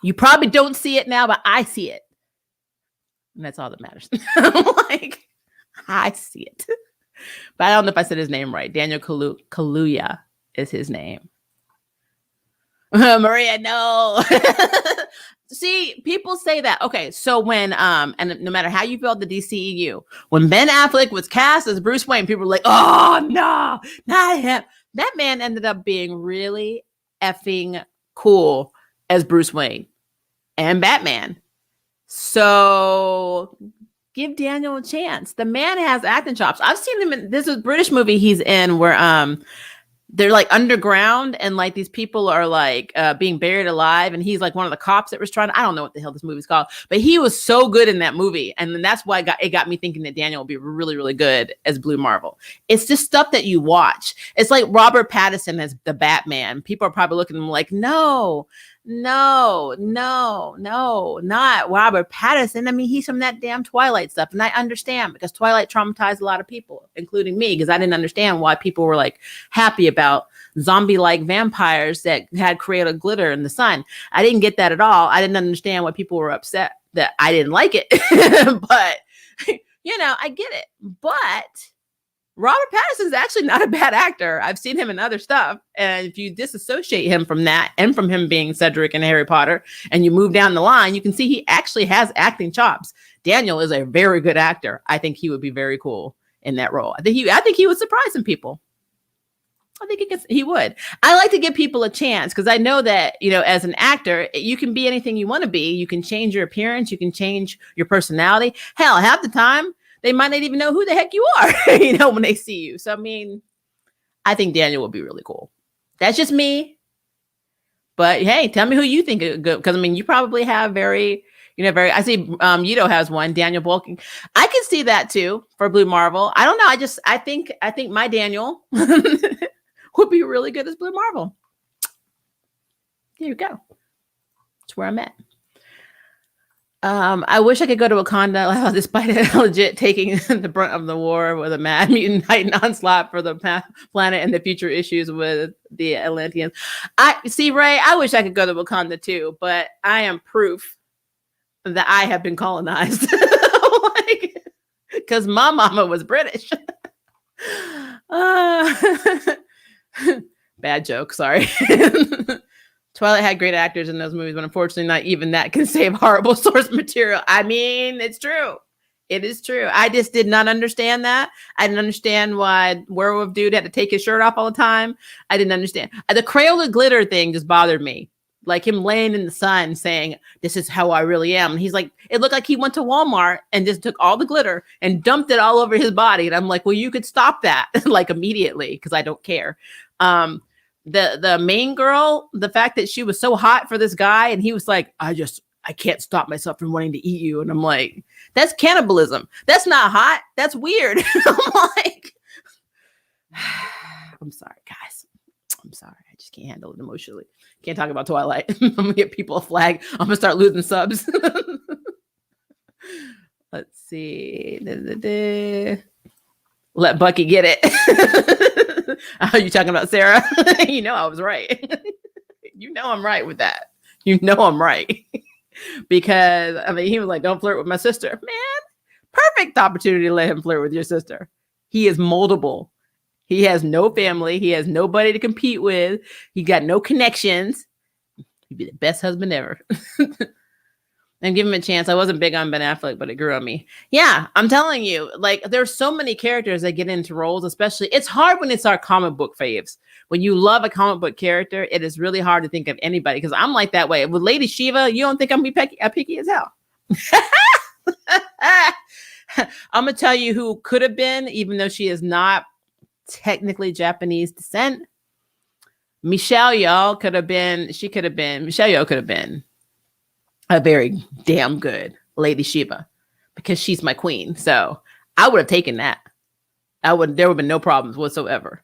You probably don't see it now, but I see it. And that's all that matters. Like, I see it. But I don't know if I said his name right. Daniel Kaluuya is his name. Maria, no. See, people say that. Okay, so when and no matter how you feel the DCEU, when Ben Affleck was cast as Bruce Wayne, people were like, "Oh no, not him." That man ended up being really effing cool as Bruce Wayne and Batman. So give Daniel a chance. The man has acting chops. I've seen him in this is a British movie he's in where they're like underground and like these people are like being buried alive, and he's like one of the cops that was trying to, I don't know what the hell this movie's called, but he was so good in that movie. And then that's why it got me thinking that Daniel will be really, really good as Blue Marvel. It's just stuff that you watch. It's like Robert Pattinson as the Batman. People are probably looking at him like, no, not Robert Pattinson. I mean, he's from that damn Twilight stuff. And I understand, because Twilight traumatized a lot of people, including me, because I didn't understand why people were like happy about zombie-like vampires that had created glitter in the sun. I didn't get that at all. I didn't understand why people were upset that I didn't like it. But, you know, I get it. But Robert Pattinson is actually not a bad actor. I've seen him in other stuff. And if you disassociate him from that and from him being Cedric in Harry Potter, and you move down the line, you can see he actually has acting chops. Daniel is a very good actor. I think he would be very cool in that role. I think he would surprise some people. I think he would. I like to give people a chance, because I know that, you know, as an actor, you can be anything you want to be. You can change your appearance. You can change your personality. Hell, half the time, they might not even know who the heck you are, you know, when they see you. So, I mean, I think Daniel would be really cool. That's just me. But hey, tell me who you think is good. Because, I mean, you probably have I see Yudo has one, Daniel Bulking. I can see that too for Blue Marvel. I don't know. I think my Daniel would be really good as Blue Marvel. There you go. That's where I'm at. I wish I could go to Wakanda, despite it legit taking the brunt of the war with a mad mutant Titan onslaught for the planet and the future issues with the Atlanteans. Ray, I wish I could go to Wakanda too, but I am proof that I have been colonized. Because my mama was British. Bad joke, sorry. Twilight had great actors in those movies, but unfortunately not even that can save horrible source material. I mean, it's true. It is true. I just did not understand that. I didn't understand why Werewolf Dude had to take his shirt off all the time. I didn't understand. The Crayola glitter thing just bothered me. like him laying in the sun saying, "This is how I really am." And he's like, it looked like he went to Walmart and just took all the glitter and dumped it all over his body. And I'm like, well, you could stop that like immediately because I don't care. The main girl, the fact that she was so hot for this guy and he was like, I can't stop myself from wanting to eat you. And I'm like, that's cannibalism. That's not hot. That's weird. I'm like, I'm sorry, guys. I'm sorry. I just can't handle it emotionally. Can't talk about Twilight. I'm going to get people a flag. I'm going to start losing subs. Let's see. Let Bucky get it. Are you talking about Sarah? You know I was right. You know I'm right with that. You know I'm right. Because, I mean, he was like, don't flirt with my sister. Man, perfect opportunity to let him flirt with your sister. He is moldable. He has no family. He has nobody to compete with. He got no connections. He'd be the best husband ever. And give him a chance. I wasn't big on Ben Affleck, but it grew on me. Yeah, I'm telling you, like there's so many characters that get into roles, especially it's hard when it's our comic book faves. When you love a comic book character, it is really hard to think of anybody because I'm like that way. With Lady Shiva, you don't think I'm picky as hell. I'm going to tell you who could have been, even though she is not technically Japanese descent. Michelle Yeoh could have been a very damn good Lady Shiva because she's my queen. So I would have taken that. There would have been no problems whatsoever.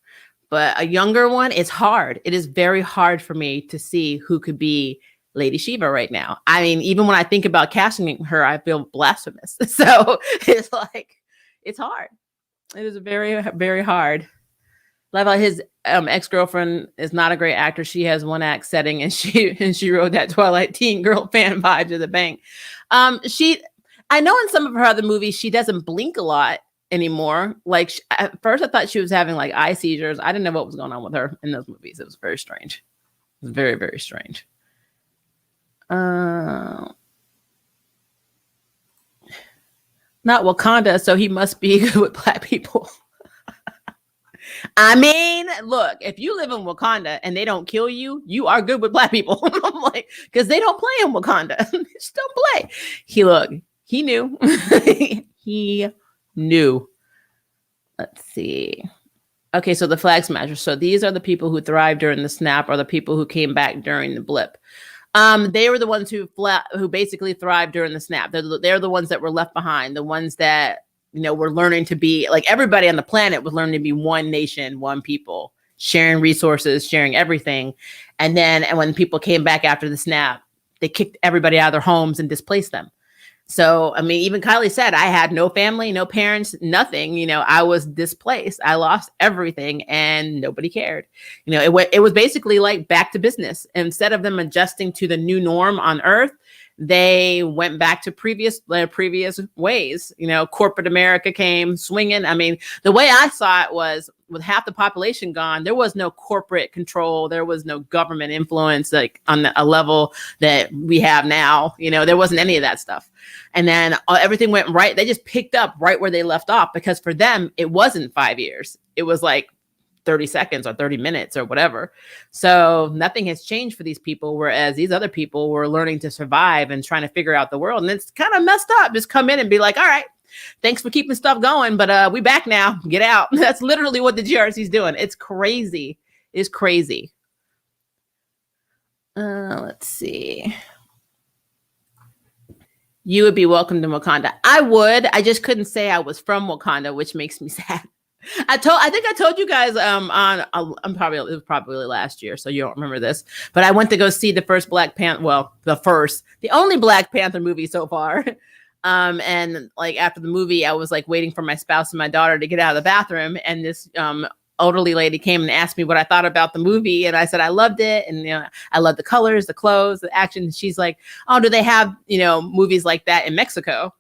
But a younger one, it's hard. It is very hard for me to see who could be Lady Shiva right now. I mean, even when I think about casting her, I feel blasphemous. So it's like, it's hard. It is very, very hard. Like his ex-girlfriend is not a great actor. She has one act setting and she wrote that Twilight teen girl fan vibe to the bank. I know in some of her other movies, she doesn't blink a lot anymore. Like at first I thought she was having like eye seizures. I didn't know what was going on with her in those movies. It was very strange. It was very, very strange. Not Wakanda, so he must be good with Black people. I mean, look, if you live in Wakanda and they don't kill you, you are good with Black people. I'm like, because they don't play in Wakanda. They just don't play. He knew. He knew. Let's see. Okay, so the flag smashers. So these are the people who thrived during the snap or the people who came back during the blip. They were the ones who basically thrived during the snap. They're the ones that were left behind, the ones that we're learning to be like everybody on the planet was learning to be one nation, one people, sharing resources, sharing everything. And when people came back after the snap, they kicked everybody out of their homes and displaced them. So, I mean, even Kylie said, I had no family, no parents, nothing, I was displaced. I lost everything and nobody cared. It was basically like back to business. Instead of them adjusting to the new norm on Earth, they went back to previous ways. Corporate America came swinging. I mean, the way I saw it was with half the population gone, there was no corporate control. There was no government influence like on a level that we have now. There wasn't any of that stuff. And then everything went right. They just picked up right where they left off because for them, it wasn't 5 years. It was like 30 seconds or 30 minutes or whatever. So nothing has changed for these people. Whereas these other people were learning to survive and trying to figure out the world. And it's kind of messed up. Just come in and be like, all right, thanks for keeping stuff going, but we back now. Get out. That's literally what the GRC is doing. It's crazy. It's crazy. Let's see. You would be welcome to Wakanda. I would. I just couldn't say I was from Wakanda, which makes me sad. I think I told you guys it was probably last year, so you don't remember this, but I went to go see the first the only Black Panther movie so far. And like after the movie, I was like waiting for my spouse and my daughter to get out of the bathroom, and this elderly lady came and asked me what I thought about the movie, and I said I loved it, and I love the colors, the clothes, the action. She's like, "Oh, do they have movies like that in Mexico?"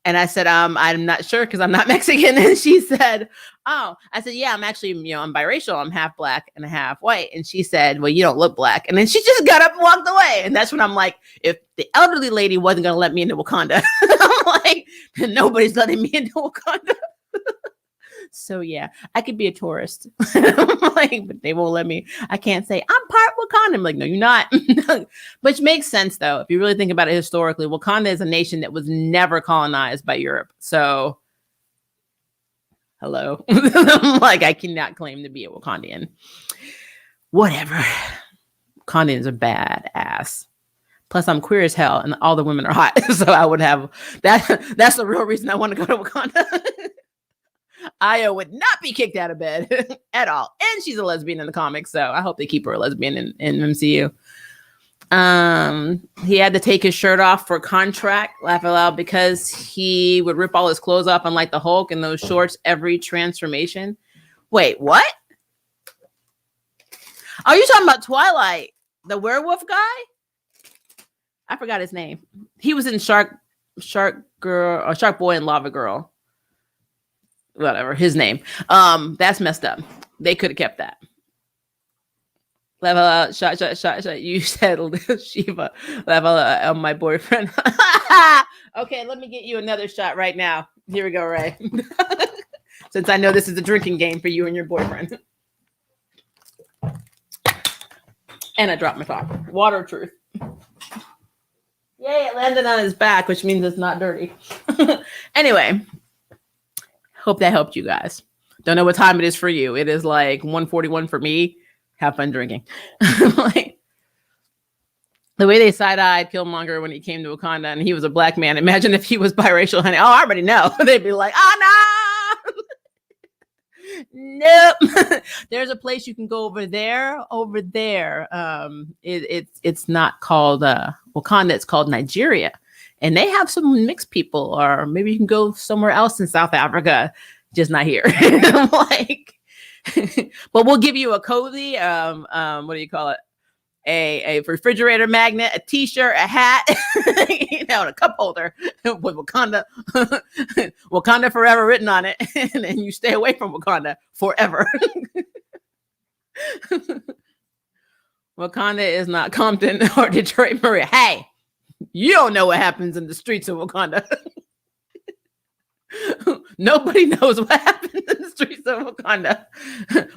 And I said, I'm not sure because I'm not Mexican. And she said, oh, I said, yeah, I'm actually, I'm biracial. I'm half Black and half white. And she said, well, you don't look Black. And then she just got up and walked away. And that's when I'm like, if the elderly lady wasn't going to let me into Wakanda, I'm like, nobody's letting me into Wakanda. So yeah, I could be a tourist, like, but they won't let me. I can't say I'm part Wakanda. I'm like, no, you're not. Which makes sense though, if you really think about it historically. Wakanda is a nation that was never colonized by Europe. So, hello, like I cannot claim to be a Wakandian. Whatever. Wakandians are badass. Plus, I'm queer as hell, and all the women are hot. So I would have that. That's the real reason I want to go to Wakanda. Aya would not be kicked out of bed at all. And she's a lesbian in the comics, so I hope they keep her a lesbian in MCU. He had to take his shirt off for contract, laugh out loud, because he would rip all his clothes off, unlike the Hulk in those shorts every transformation. Wait, what? Are you talking about Twilight, the werewolf guy? I forgot his name. He was in Shark Girl or Shark Boy and Lava Girl. Whatever his name. That's messed up. They could have kept that. Level out, shot. You said Shiva. Level out, my boyfriend. Okay, let me get you another shot right now. Here we go, Ray. Since I know this is a drinking game for you and your boyfriend. And I dropped my top. Water of truth. Yay, it landed on his back, which means it's not dirty. Anyway. Hope that helped you guys. Don't know what time it is for you. It is like 1:41 for me. Have fun drinking. Like, the way they side-eyed Killmonger when he came to Wakanda and he was a black man. Imagine if he was biracial, honey. Oh, I already know. They'd be like, oh, no. Nope. There's a place you can go over there. It's not called Wakanda. It's called Nigeria. And they have some mixed people, or maybe you can go somewhere else in South Africa, just not here. Like, but we'll give you a cozy, what do you call it? A refrigerator magnet, a t-shirt, a hat, and a cup holder with Wakanda, Wakanda forever written on it. And then you stay away from Wakanda forever. Wakanda is not Compton or Detroit, Maria. Hey. You don't know what happens in the streets of Wakanda. Nobody knows what happens in the streets of Wakanda.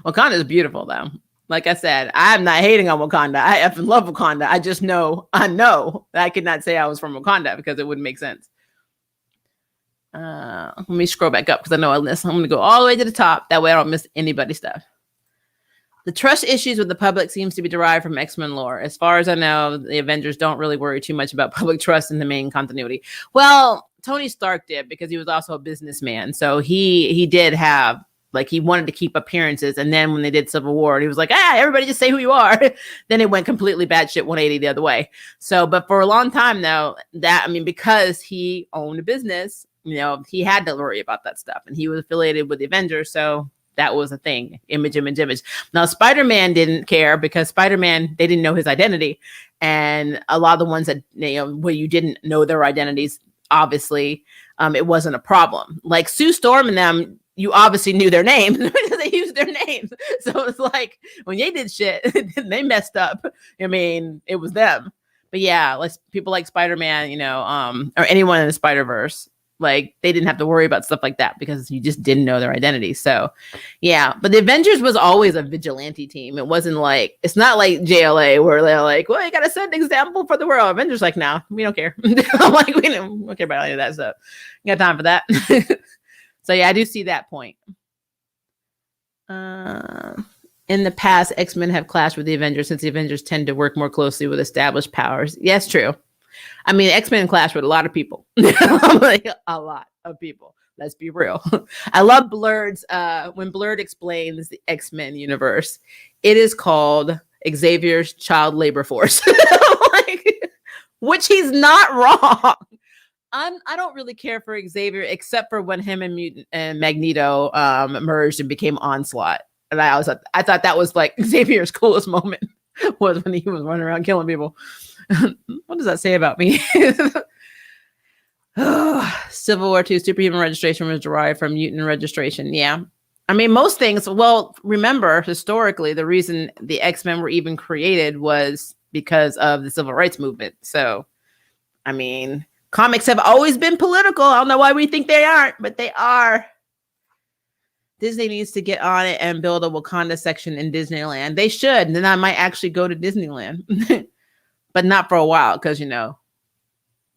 Wakanda is beautiful, though. Like I said, I'm not hating on Wakanda. I effing love Wakanda. I just know that I could not say I was from Wakanda because it wouldn't make sense. Let me scroll back up because I know I'm going to go all the way to the top. That way I don't miss anybody's stuff. The trust issues with the public seems to be derived from X-Men lore. As far as I know, the Avengers don't really worry too much about public trust in the main continuity. Well, Tony Stark did, because he was also a businessman. So he did have, like, he wanted to keep appearances. And then when they did Civil War, he was like, everybody just say who you are. Then it went completely batshit 180 the other way. So, but for a long time though, because he owned a business, he had to worry about that stuff. And he was affiliated with the Avengers. So that was a thing. Image. Now, Spider-Man didn't care, because Spider-Man, they didn't know his identity. And a lot of the ones that, where you didn't know their identities, obviously, it wasn't a problem. Like Sue Storm and them, you obviously knew their names because they used their names. So it's like when they did shit, they messed up. I mean, it was them. But yeah, like people like Spider-Man, or anyone in the Spider-Verse, like they didn't have to worry about stuff like that because you just didn't know their identity. So yeah, but the Avengers was always a vigilante team. It wasn't like, it's not like JLA where they're like, well, you got to set an example for the world. Avengers like, no, we don't care. Like, we don't care about any of that stuff. We got time for that. So yeah, I do see that point. In the past, X-Men have clashed with the Avengers since the Avengers tend to work more closely with established powers. Yes, true. I mean, X-Men clash with a lot of people. Like, a lot of people. Let's be real. I love Blurred's, when Blurred explains the X-Men universe, it is called Xavier's Child Labor Force. Like, which he's not wrong. I don't really care for Xavier, except for when him and Magneto merged and became Onslaught. And I thought that was like Xavier's coolest moment, was when he was running around killing people. What does that say about me? Civil War II superhuman registration was derived from mutant registration. Yeah. I mean, most things, well, remember, historically, the reason the X-Men were even created was because of the civil rights movement. So, I mean, comics have always been political. I don't know why we think they aren't, but they are. Disney needs to get on it and build a Wakanda section in Disneyland. They should. And then I might actually go to Disneyland, but not for a while because,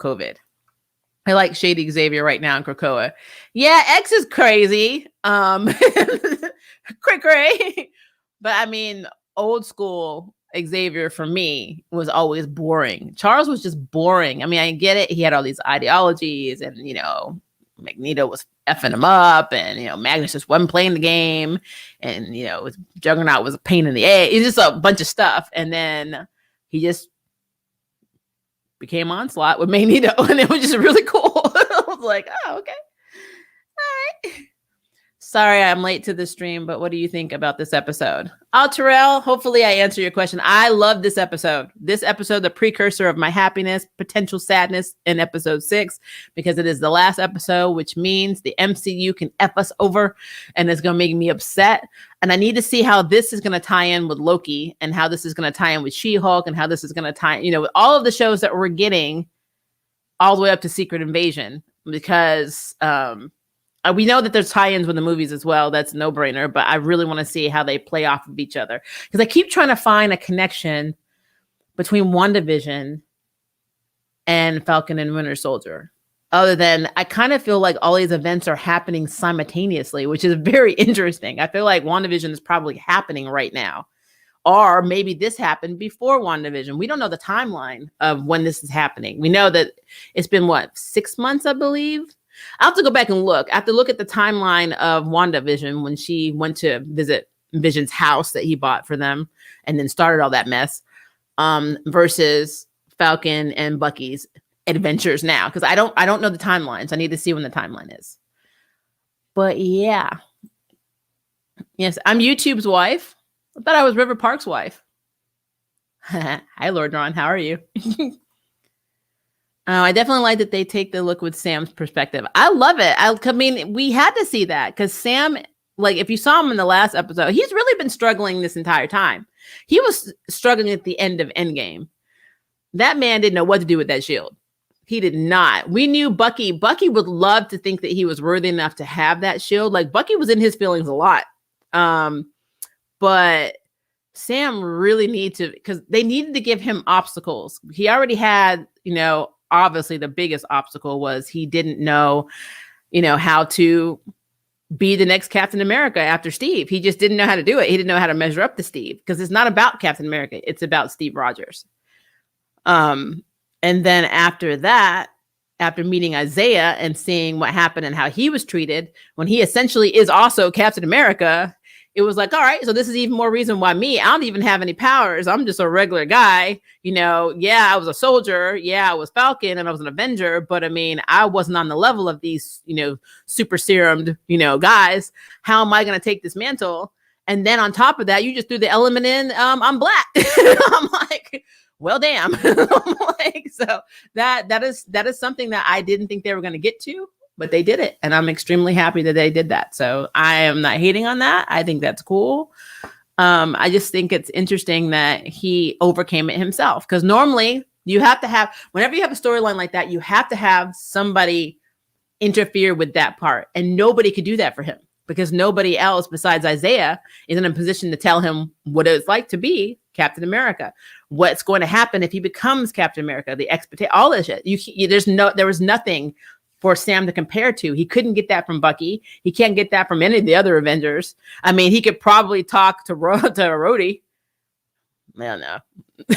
COVID. I like Shady Xavier right now in Krakoa. Yeah, X is crazy. Cray. But I mean, old school Xavier for me was always boring. Charles was just boring. I mean, I get it. He had all these ideologies and, Magneto was effing him up and, Magnus just wasn't playing the game and, Juggernaut was a pain in the ass. It's just a bunch of stuff. And then he just became Onslaught with Magneto and it was just really cool. I was like, oh, okay. All right. Sorry, I'm late to the stream, but what do you think about this episode? Oh, Terrell, hopefully I answer your question. I love this episode. This episode, the precursor of my happiness, potential sadness in episode 6, because it is the last episode, which means the MCU can F us over and it's going to make me upset. And I need to see how this is going to tie in with Loki and how this is going to tie in with She-Hulk and how this is going to tie, with all of the shows that we're getting all the way up to Secret Invasion, because, we know that there's tie-ins with the movies as well. That's a no-brainer, but I really want to see how they play off of each other. Because I keep trying to find a connection between WandaVision and Falcon and Winter Soldier. Other than, I kind of feel like all these events are happening simultaneously, which is very interesting. I feel like WandaVision is probably happening right now. Or maybe this happened before WandaVision. We don't know the timeline of when this is happening. We know that it's been, 6 months, I believe? I'll have to go back and look. I have to look at the timeline of WandaVision when she went to visit Vision's house that he bought for them and then started all that mess, versus Falcon and Bucky's adventures now. Because I don't know the timelines. I need to see when the timeline is. But yeah. Yes, I'm YouTube's wife. I thought I was River Park's wife. Hi, Lord Ron. How are you? I definitely like that they take the look with Sam's perspective. I love it. I mean, we had to see that because Sam, like, if you saw him in the last episode, he's really been struggling this entire time. He was struggling at the end of Endgame. That man didn't know what to do with that shield. He did not. We knew Bucky. Bucky would love to think that he was worthy enough to have that shield. Like, Bucky was in his feelings a lot. But Sam really needs to, because they needed to give him obstacles. He already had, obviously the biggest obstacle was he didn't know, how to be the next Captain America after Steve. He just didn't know how to do it. He didn't know how to measure up to Steve because it's not about Captain America. It's about Steve Rogers. And then after that, after meeting Isaiah and seeing what happened and how he was treated when he essentially is also Captain America, it was like, all right, so this is even more reason why I don't even have any powers. I'm just a regular guy. Yeah, I was a soldier. Yeah, I was Falcon and I was an Avenger. But I mean, I wasn't on the level of these, super serumed, guys. How am I going to take this mantle? And then on top of that, you just threw the element in, I'm black. I'm like, well, damn. I'm like, so that is something that I didn't think they were going to get to. But they did it, and I'm extremely happy that they did that. So I am not hating on that. I think that's cool. I just think it's interesting that he overcame it himself. Because normally you have to have, whenever you have a storyline like that, you have to have somebody interfere with that part. And nobody could do that for him because nobody else besides Isaiah is in a position to tell him what it's like to be Captain America. What's going to happen if he becomes Captain America, the expectation, all this shit. There was nothing for Sam to compare to. He couldn't get that from Bucky. He can't get that from any of the other Avengers. I mean, he could probably talk to Rhodey. I don't know.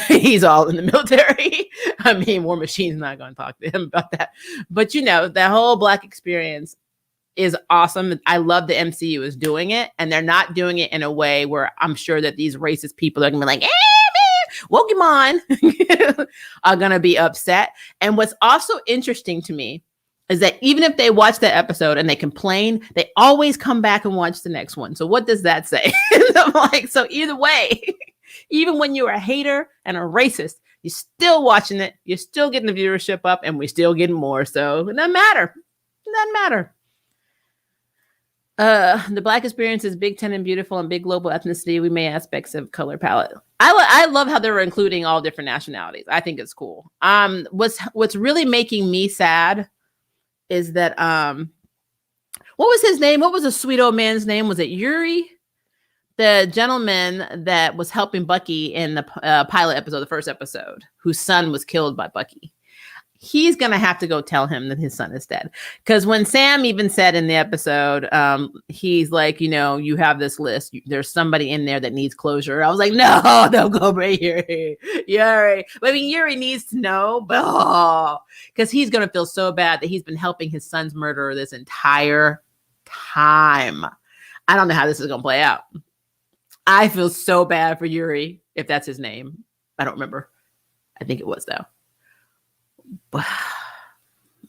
He's all in the military. I mean, War Machine's not going to talk to him about that. But that whole Black experience is awesome. I love the MCU is doing it, and they're not doing it in a way where I'm sure that these racist people are going to be like, man, Pokemon are going to be upset. And what's also interesting to me is that even if they watch that episode and they complain, they always come back and watch the next one. So what does that say? I'm like, so either way, even when you're a hater and a racist, you're still watching it. You're still getting the viewership up and we're still getting more. So it doesn't matter. It doesn't matter. The Black experience is big, 10 and beautiful and big global ethnicity. We may aspects of color palette. I love how they're including all different nationalities. I think it's cool. What's really making me sad is that What was his name? What was the sweet old man's name? Was it Yuri? The gentleman that was helping Bucky in the pilot episode, the first episode, whose son was killed by Bucky. He's going to have to go tell him that his son is dead. Because when Sam even said in the episode, he's like, you have this list. There's somebody in there that needs closure. I was like, no, don't go right Yuri. Yuri. I mean, Yuri needs to know, but because he's going to feel so bad that he's been helping his son's murderer this entire time. I don't know how this is going to play out. I feel so bad for Yuri, if that's his name. I don't remember. I think it was, though. But,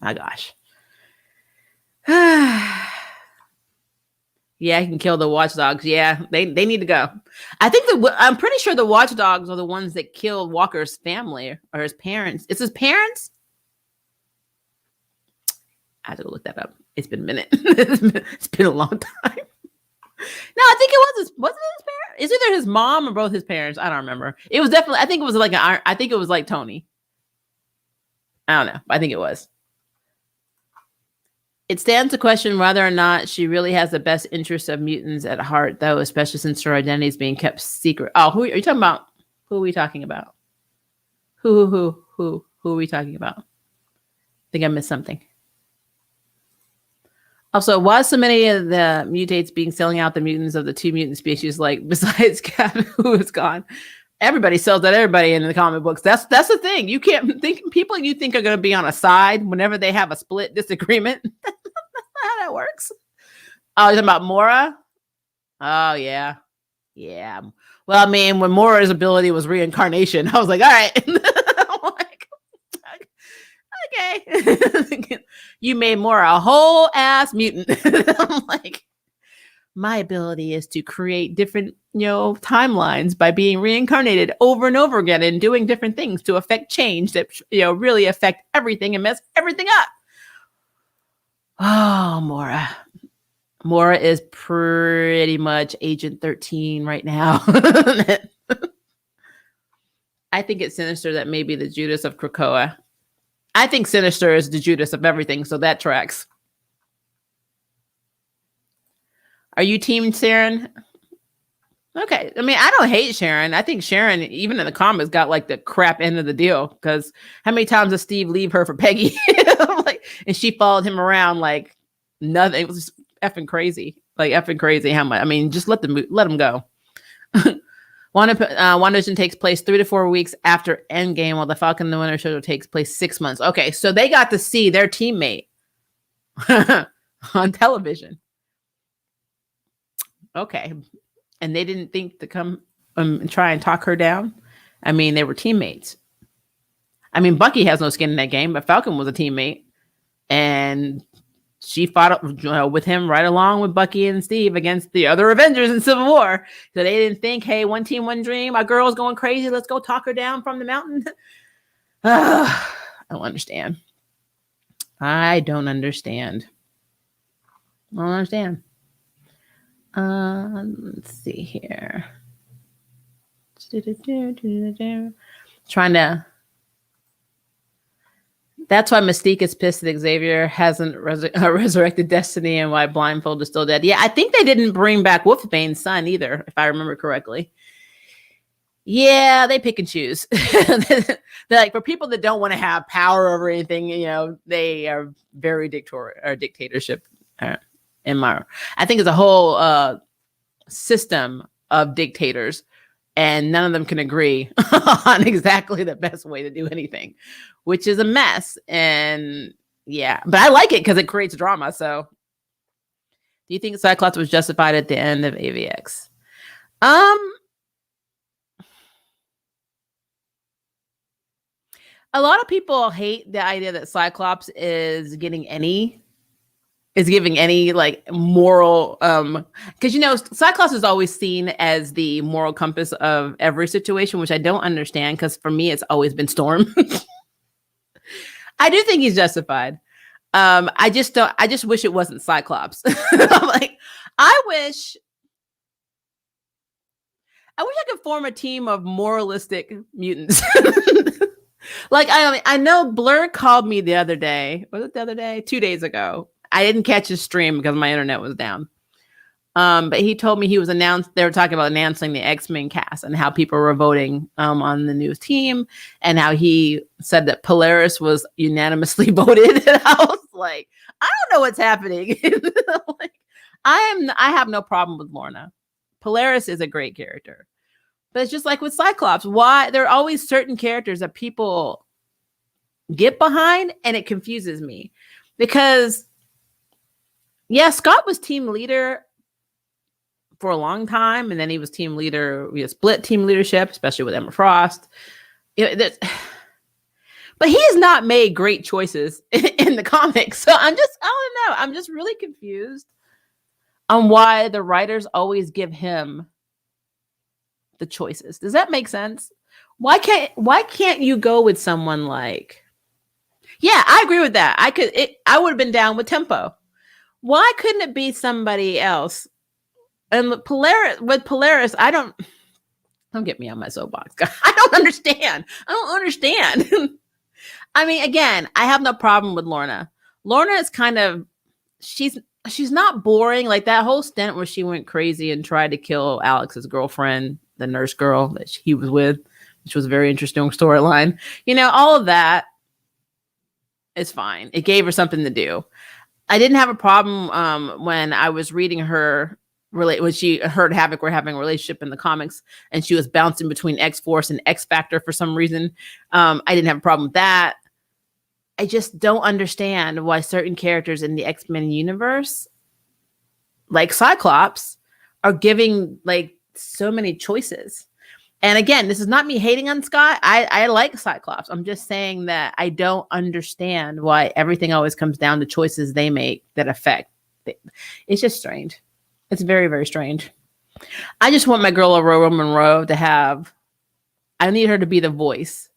my gosh. Yeah, he can kill the watchdogs. Yeah, they need to go. I'm pretty sure the watchdogs are the ones that killed Walker's family or his parents. It's his parents? I have to go look that up. It's been a minute. It's been a long time. No, I think it wasn't it his parents? It's either his mom or both his parents. I don't remember. It was definitely, I think it was like Tony. I don't know. I think it was. It stands to question whether or not she really has the best interests of mutants at heart, though, especially since her identity is being kept secret. Oh, who are you talking about? Who are we talking about? Who are we talking about? I think I missed something. Also, why so many of the mutates being selling out the mutants of the two mutant species, like besides Cap, who is gone? Everybody sells out everybody in the comic books. That's the thing. You can't think people you think are going to be on a side whenever they have a split disagreement. That's not how that works. Oh, you're talking about Mora? Oh, yeah. Yeah. Well, I mean, when Mora's ability was reincarnation, I was like, all right. I'm like, okay. You made Mora a whole ass mutant. I'm like, my ability is to create different, timelines by being reincarnated over and over again and doing different things to affect change that, really affect everything and mess everything up. Oh, Mora. Mora is pretty much Agent 13 right now. I think it's Sinister that may be the Judas of Krakoa. I think Sinister is the Judas of everything, so that tracks. Are you team Sharon? Okay. I mean, I don't hate Sharon. I think Sharon, even in the comics, got like the crap end of the deal. Because how many times does Steve leave her for Peggy? And she followed him around like nothing. It was effing crazy. Like effing crazy. How much? I mean, just let them go. WandaVision takes place 3 to 4 weeks after Endgame, while the Falcon and the Winter Soldier takes place 6 months. Okay, so they got to see their teammate on television. Okay. And they didn't think to come and try and talk her down. I mean, they were teammates. I mean, Bucky has no skin in that game, but Falcon was a teammate. And she fought with him right along with Bucky and Steve against the other Avengers in Civil War. So they didn't think, hey, one team, one dream. Our girl's going crazy. Let's go talk her down from the mountain. I don't understand. I don't understand. Let's see here. Trying to. That's why Mystique is pissed that Xavier hasn't resurrected Destiny and why Blindfold is still dead. Yeah, I think they didn't bring back Wolfbane's son either, if I remember correctly. Yeah, they pick and choose. They're like, for people that don't want to have power over anything, they are very dictatorship. I think it's a whole system of dictators, and none of them can agree on exactly the best way to do anything, which is a mess. And yeah, but I like it because it creates drama. So do you think Cyclops was justified at the end of AVX? A lot of people hate the idea that Cyclops is giving any like moral because Cyclops is always seen as the moral compass of every situation, which I don't understand, because for me it's always been Storm. I do think he's justified. I just wish it wasn't Cyclops. Like I wish I could form a team of moralistic mutants. Like I know Blur called me the other day. Was it the other day? 2 days ago. I didn't catch his stream because my internet was down. But he told me they were talking about announcing the X-Men cast and how people were voting on the new team, and how he said that Polaris was unanimously voted. And I was like, I don't know what's happening. Like, I have no problem with Lorna. Polaris is a great character. But it's just like with Cyclops. Why there are always certain characters that people get behind, and it confuses me. Because yeah, Scott was team leader for a long time, and then he was team leader. We had split team leadership, especially with Emma Frost. But he has not made great choices in the comics. So I don't know. I'm just really confused on why the writers always give him the choices. Does that make sense? Why can't you go with someone like? Yeah, I agree with that. I would have been down with Tempo. Why couldn't it be somebody else? And with Polaris, don't get me on my soapbox. I don't understand. I mean, again, I have no problem with Lorna. Lorna is kind of, she's not boring. Like that whole stint where she went crazy and tried to kill Alex's girlfriend, the nurse girl that he was with, which was a very interesting storyline. All of that is fine. It gave her something to do. I didn't have a problem when I was reading her when Havoc were having a relationship in the comics, and she was bouncing between X-Force and X-Factor for some reason. I didn't have a problem with that. I just don't understand why certain characters in the X-Men universe, like Cyclops, are giving like so many choices. And again, this is not me hating on Scott. I like Cyclops. I'm just saying that I don't understand why everything always comes down to choices they make that affect it. It's just strange. It's very, very strange. I just want my girl Aurora Monroe I need her to be the voice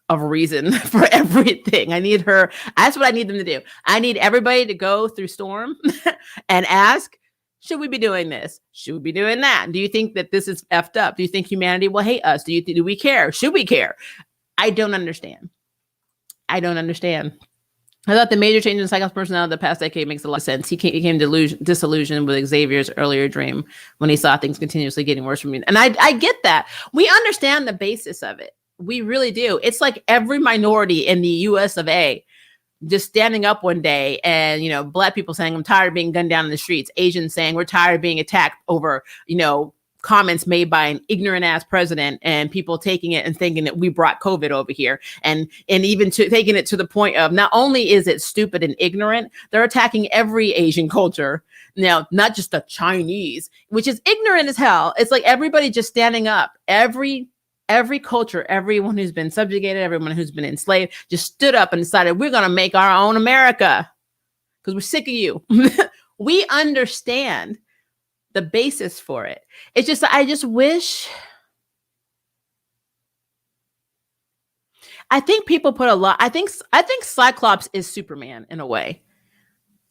of reason for everything. That's what I need them to do. I need everybody to go through Storm and ask, should we be doing this? Should we be doing that? Do you think that this is effed up? Do you think humanity will hate us? Do we care? Should we care? I don't understand. I thought the major change in Cyclops' personality of the past decade makes a lot of sense. He became disillusioned with Xavier's earlier dream when he saw things continuously getting worse for me. And I get that. We understand the basis of it. We really do. It's like every minority in the US of A just standing up one day and, Black people saying, I'm tired of being gunned down in the streets. Asians saying, we're tired of being attacked over, comments made by an ignorant ass president, and people taking it and thinking that we brought COVID over here, and even taking it to the point of not only is it stupid and ignorant, they're attacking every Asian culture now, not just the Chinese, which is ignorant as hell. It's like everybody just standing up. Every culture, everyone who's been subjugated, everyone who's been enslaved, just stood up and decided we're going to make our own America because we're sick of you. We understand the basis for it. It's just, I just wish. I think people put a lot. I think Cyclops is Superman in a way.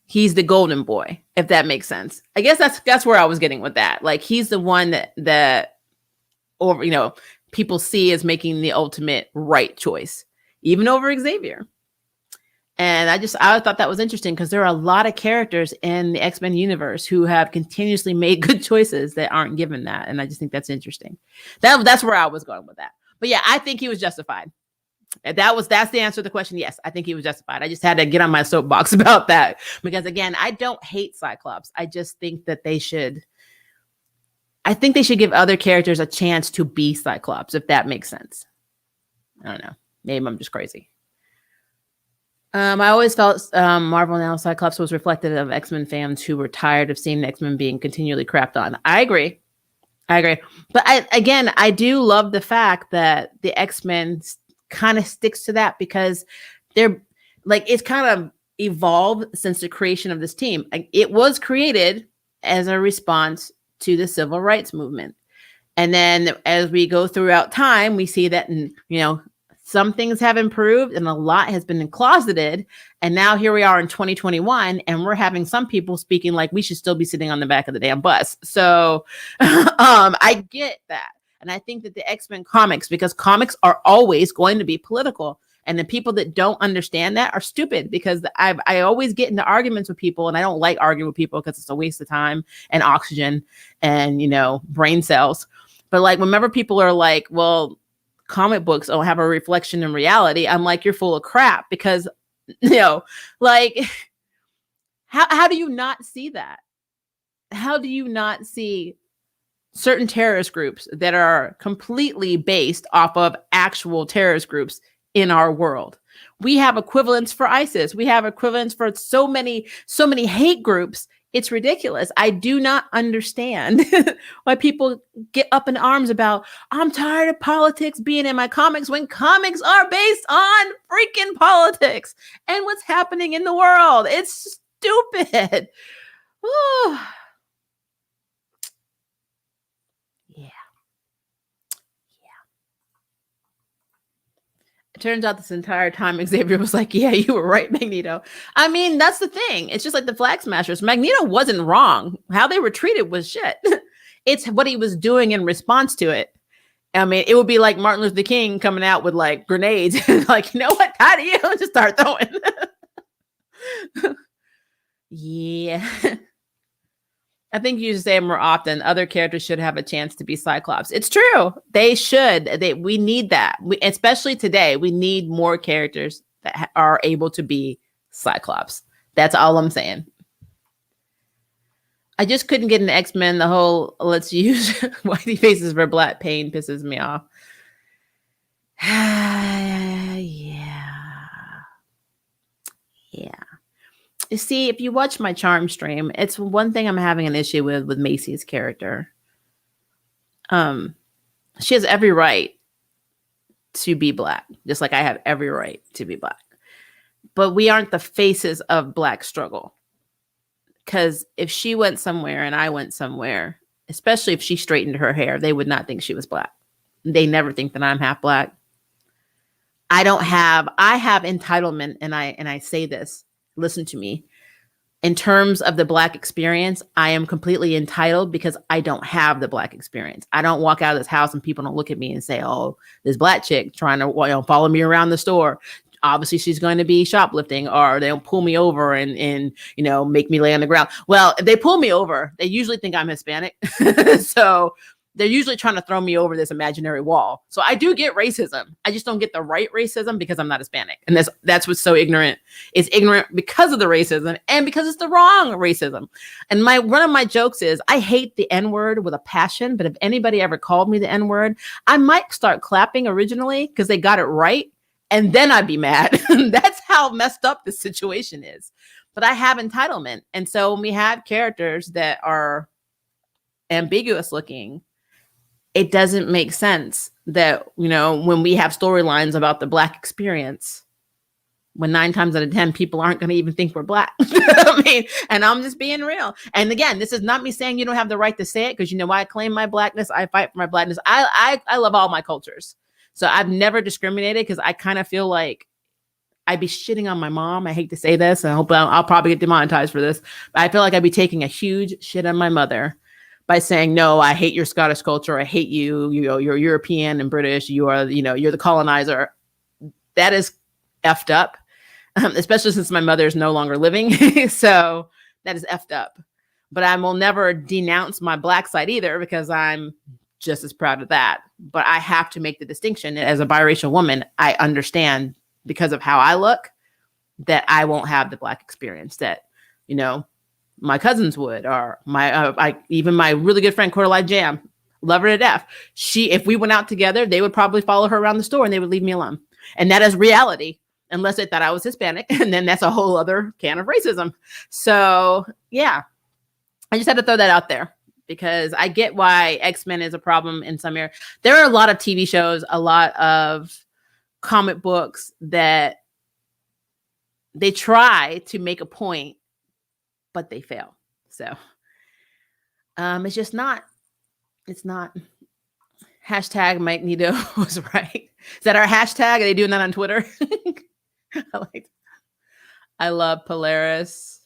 He's the golden boy, if that makes sense. I guess that's where I was getting with that. Like he's the one that over, people see as making the ultimate right choice, even over Xavier. And I thought that was interesting because there are a lot of characters in the X-Men universe who have continuously made good choices that aren't given that. And I just think that's interesting. That's where I was going with that. But yeah, I think he was justified. That's the answer to the question. Yes, I think he was justified. I just had to get on my soapbox about that because again, I don't hate Cyclops. I just think that they should give other characters a chance to be Cyclops, if that makes sense. I don't know. Maybe I'm just crazy. I always felt Marvel Now Cyclops was reflective of X-Men fans who were tired of seeing the X-Men being continually crapped on. I agree. But I do love the fact that the X-Men kind of sticks to that because they're like, it's kind of evolved since the creation of this team. It was created as a response to the civil rights movement. And then as we go throughout time, we see that, some things have improved and a lot has been closeted. And now here we are in 2021 and we're having some people speaking like we should still be sitting on the back of the damn bus. So I get that. And I think that the X-Men comics, because comics are always going to be political And the people that don't understand that are stupid, because I always get into arguments with people, and I don't like arguing with people because it's a waste of time and oxygen and, brain cells. But like, whenever people are like, well, comic books don't have a reflection in reality, I'm like, you're full of crap, because, like, how do you not see that? How do you not see certain terrorist groups that are completely based off of actual terrorist groups in our world? We have equivalents for ISIS. We have equivalents for so many hate groups. It's ridiculous. I do not understand why people get up in arms about, I'm tired of politics being in my comics, when comics are based on freaking politics and what's happening in the world. It's stupid. Ooh. It turns out this entire time Xavier was like, yeah, you were right, Magneto. I mean, that's the thing. It's just like the Flag Smashers. Magneto wasn't wrong. How they were treated was shit. It's what he was doing in response to it. I mean, it would be like Martin Luther King coming out with like grenades. Like, you know what? How do you just start throwing? Yeah. I think you should say more often, other characters should have a chance to be Cyclops. It's true. They should. We need that. Especially today, we need more characters that are able to be Cyclops. That's all I'm saying. I just couldn't get an X-Men. The whole let's use whitey faces for black pain pisses me off. Yeah. You see, if you watch my Charm stream, it's one thing I'm having an issue with Macy's character. She has every right to be black, just like I have every right to be black. But we aren't the faces of black struggle. Because if she went somewhere and I went somewhere, especially if she straightened her hair, they would not think she was black. They never think that I'm half black. I have entitlement, and I say this. Listen to me. In terms of the black experience, I am completely entitled because I don't have the black experience. I don't walk out of this house and people don't look at me and say, oh, this black chick trying to follow me around the store. Obviously, she's going to be shoplifting, or they'll pull me over and make me lay on the ground. Well, if they pull me over, they usually think I'm Hispanic. So they're usually trying to throw me over this imaginary wall. So I do get racism. I just don't get the right racism because I'm not Hispanic. And that's what's so ignorant. It's ignorant because of the racism and because it's the wrong racism. And one of my jokes is I hate the N-word with a passion, but if anybody ever called me the N-word, I might start clapping originally because they got it right. And then I'd be mad. That's how messed up the situation is. But I have entitlement. And so when we have characters that are ambiguous looking, it doesn't make sense that, when we have storylines about the black experience, when 9 times out of 10 people aren't going to even think we're black. I mean, and I'm just being real. And again, this is not me saying you don't have the right to say it, because why I claim my blackness. I fight for my blackness. I love all my cultures. So I've never discriminated, because I kind of feel like I'd be shitting on my mom. I hate to say this, and I hope I'll probably get demonetized for this, but I feel like I'd be taking a huge shit on my mother by saying, no, I hate your Scottish culture. I hate you. You're European and British. You are, you're the colonizer. That is effed up, especially since my mother is no longer living. So that is effed up. But I will never denounce my black side either, because I'm just as proud of that. But I have to make the distinction. As a biracial woman, I understand, because of how I look, that I won't have the black experience that, my cousins would, or even my really good friend Coralie Jam, love her to death. If we went out together, they would probably follow her around the store and they would leave me alone. And that is reality, unless they thought I was Hispanic, and then that's a whole other can of racism. So yeah, I just had to throw that out there, because I get why X-Men is a problem in some area. There are a lot of TV shows, a lot of comic books that they try to make a point, but they fail. So it's just not. It's not. Hashtag Magneto was right. Is that our hashtag? Are they doing that on Twitter? I love Polaris.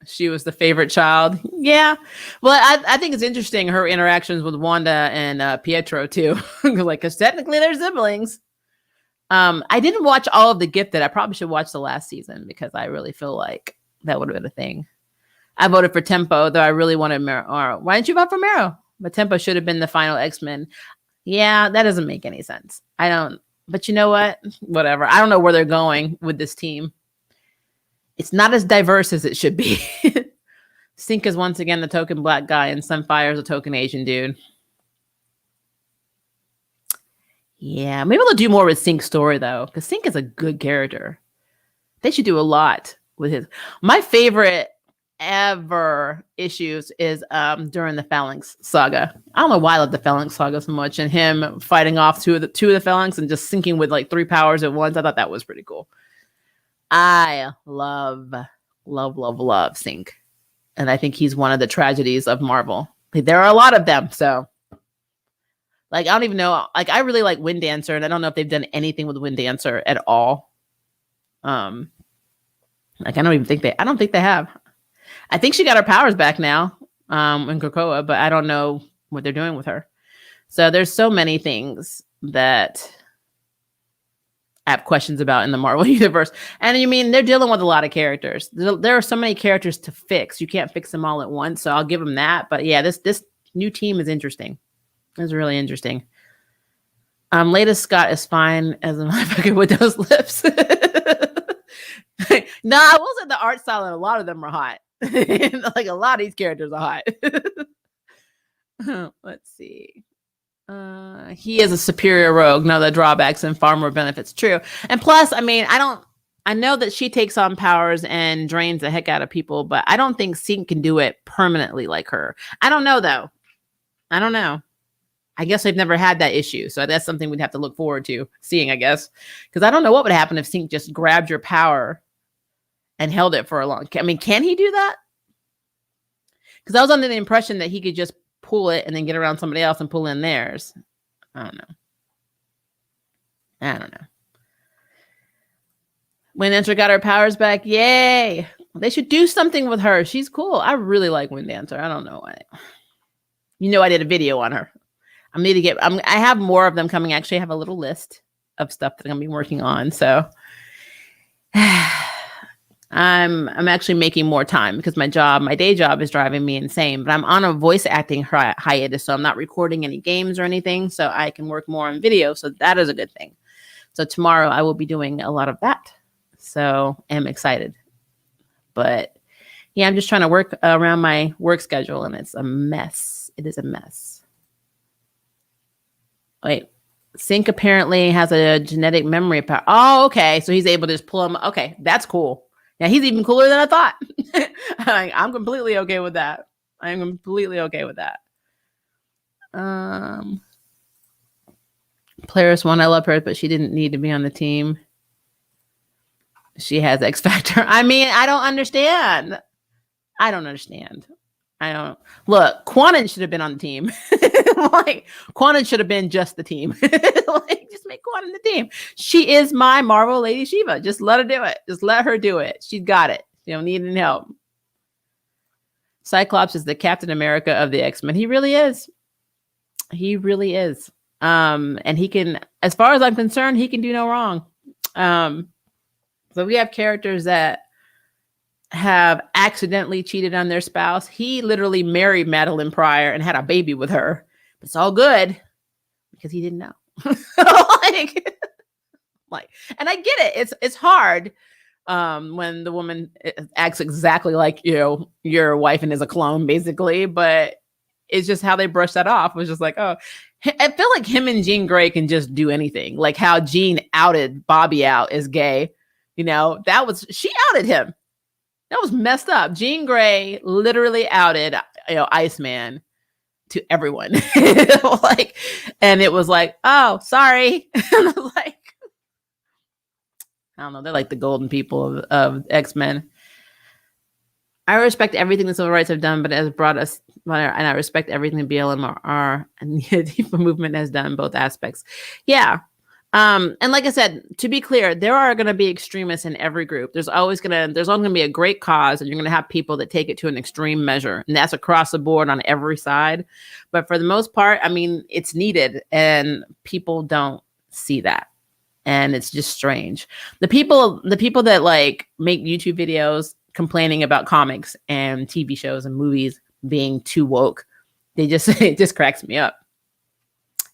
She was the favorite child. Yeah. Well, I think it's interesting, her interactions with Wanda and Pietro too. Because technically they're siblings. I didn't watch all of The Gifted. I probably should watch the last season because I really feel like that would have been a thing. I voted for Tempo, though I really wanted Mero. Or why didn't you vote for Mero? But Tempo should have been the final X-Men. Yeah, that doesn't make any sense. I don't. But you know what? Whatever. I don't know where they're going with this team. It's not as diverse as it should be. Sync is once again the token black guy, and Sunfire is a token Asian dude. Yeah, maybe they'll do more with Sync's story, though, because Sync is a good character. They should do a lot with his. My favorite ever issues is during the Phalanx saga. I don't know why I love the Phalanx saga so much, and him fighting off two of the Phalanx and just syncing with like 3 powers at once. I thought that was pretty cool. I love Sync, and I think he's one of the tragedies of Marvel. Like, there are a lot of them, so like I don't even know. Like, I really like Wind Dancer, and I don't know if they've done anything with Wind Dancer at all. Like I don't think they have. I think she got her powers back now in Krakoa, but I don't know what they're doing with her. So there's so many things that I have questions about in the Marvel universe. And you mean they're dealing with a lot of characters. There are so many characters to fix. You can't fix them all at once. So I'll give them that. But yeah, this new team is interesting. It's really interesting. Latest Scott is fine as a motherfucker with those lips. No, I will say the art style and a lot of them are hot. Like a lot of these characters are hot. Let's see. He is a superior rogue. No, the drawbacks and far more benefits. True. And plus, I mean, I know that she takes on powers and drains the heck out of people, but I don't think Sync can do it permanently like her. I don't know, though. I don't know. I guess they've never had that issue. So that's something we'd have to look forward to seeing, I guess. Because I don't know what would happen if Sync just grabbed your power and held it for a long time. I mean, can he do that? Because I was under the impression that he could just pull it and then get around somebody else and pull in theirs. I don't know. Wind Dancer got her powers back. Yay. They should do something with her. She's cool. I really like Wind Dancer. I don't know why. You know, I did a video on her. I have more of them coming. Actually, I have a little list of stuff that I'm going to be working on. So I'm actually making more time because my day job is driving me insane, but I'm on a voice acting hiatus. So I'm not recording any games or anything. So I can work more on video. So that is a good thing. So tomorrow I will be doing a lot of that. So I'm excited, but yeah, I'm just trying to work around my work schedule and it's a mess. It is a mess. Wait, Sync apparently has a genetic memory power. Oh, okay. So he's able to just pull him. Okay, that's cool. Yeah, he's even cooler than I thought. I'm completely okay with that. I'm completely okay with that. Polaris one, I love her, but she didn't need to be on the team. She has X Factor. I mean, I don't understand. Look, Quanon should have been on the team. Like, Quanon should have been just the team. Like, just make Quanon the team. She is my Marvel Lady Shiva. Just let her do it. Just let her do it. She's got it. She don't need any help. Cyclops is the Captain America of the X-Men. He really is. He really is. And he can, as far as I'm concerned, he can do no wrong. So we have characters that have accidentally cheated on their spouse. He literally married Madeline Pryor and had a baby with her. It's all good because he didn't know. like, and I get it. It's hard when the woman acts exactly like your wife and is a clone, basically. But it's just how they brush that off. It was just like, oh, I feel like him and Jean Grey can just do anything. Like how Jean outed Bobby out as gay. She outed him. That was messed up. Jean Grey literally outed, Iceman to everyone. And it was like, oh, sorry. And I was like, I don't know. They're like the golden people of X-Men. I respect everything the civil rights have done, but it has brought us, and I respect everything the BLM and the Antifa movement has done in both aspects. Yeah. And like I said, to be clear, there are going to be extremists in every group. There's always going to be a great cause, and you're going to have people that take it to an extreme measure, and that's across the board on every side. But for the most part, I mean, it's needed, and people don't see that. And it's just strange. The people that like make YouTube videos complaining about comics and TV shows and movies being too woke, it just cracks me up.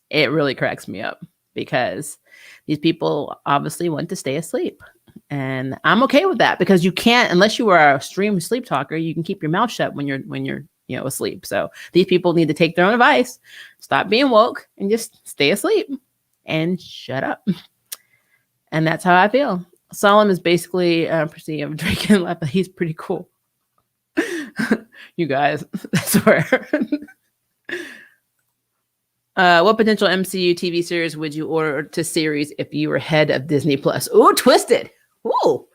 It really cracks me up because these people obviously want to stay asleep. And I'm okay with that because you can't, unless you are a extreme sleep talker, you can keep your mouth shut when you're asleep. So these people need to take their own advice, stop being woke, and just stay asleep and shut up. And that's how I feel. Solemn is basically perceived of Drake and Lepa. He's pretty cool. You guys, I swear. What potential MCU TV series would you order to series if you were head of Disney Plus? Ooh, Twisted. Ooh.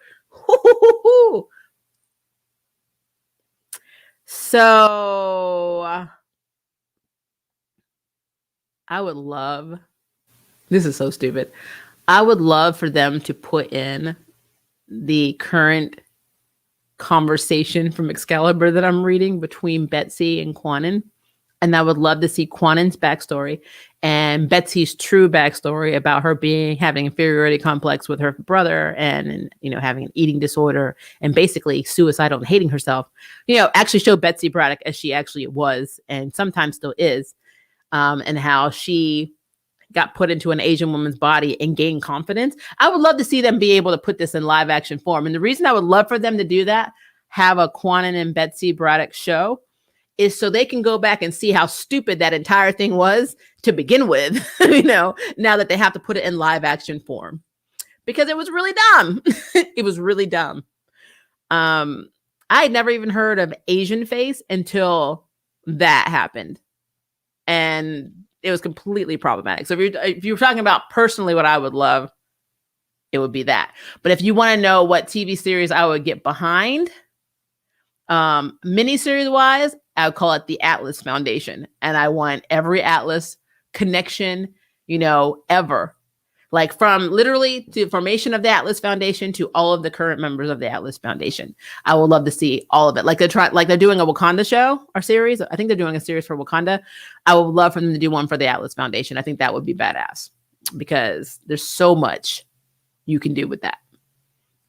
So I would love, this is so stupid. I would love for them to put in the current conversation from Excalibur that I'm reading between Betsy and Quanon. And I would love to see Quanon's backstory and Betsy's true backstory about her having inferiority complex with her brother and having an eating disorder and basically suicidal and hating herself. Actually show Betsy Braddock as she actually was and sometimes still is, and how she got put into an Asian woman's body and gained confidence. I would love to see them be able to put this in live action form. And the reason I would love for them to do that, have a Quanon and Betsy Braddock show, is so they can go back and see how stupid that entire thing was to begin with, now that they have to put it in live action form. Because it was really dumb. It was really dumb. I had never even heard of Asian face until that happened. And it was completely problematic. So if you're talking about personally what I would love, it would be that. But if you want to know what TV series I would get behind, miniseries wise, I would call it the Atlas Foundation. And I want every Atlas connection, ever. Like from literally to the formation of the Atlas Foundation to all of the current members of the Atlas Foundation. I would love to see all of it. Like they're doing a Wakanda show or series. I think they're doing a series for Wakanda. I would love for them to do one for the Atlas Foundation. I think that would be badass because there's so much you can do with that.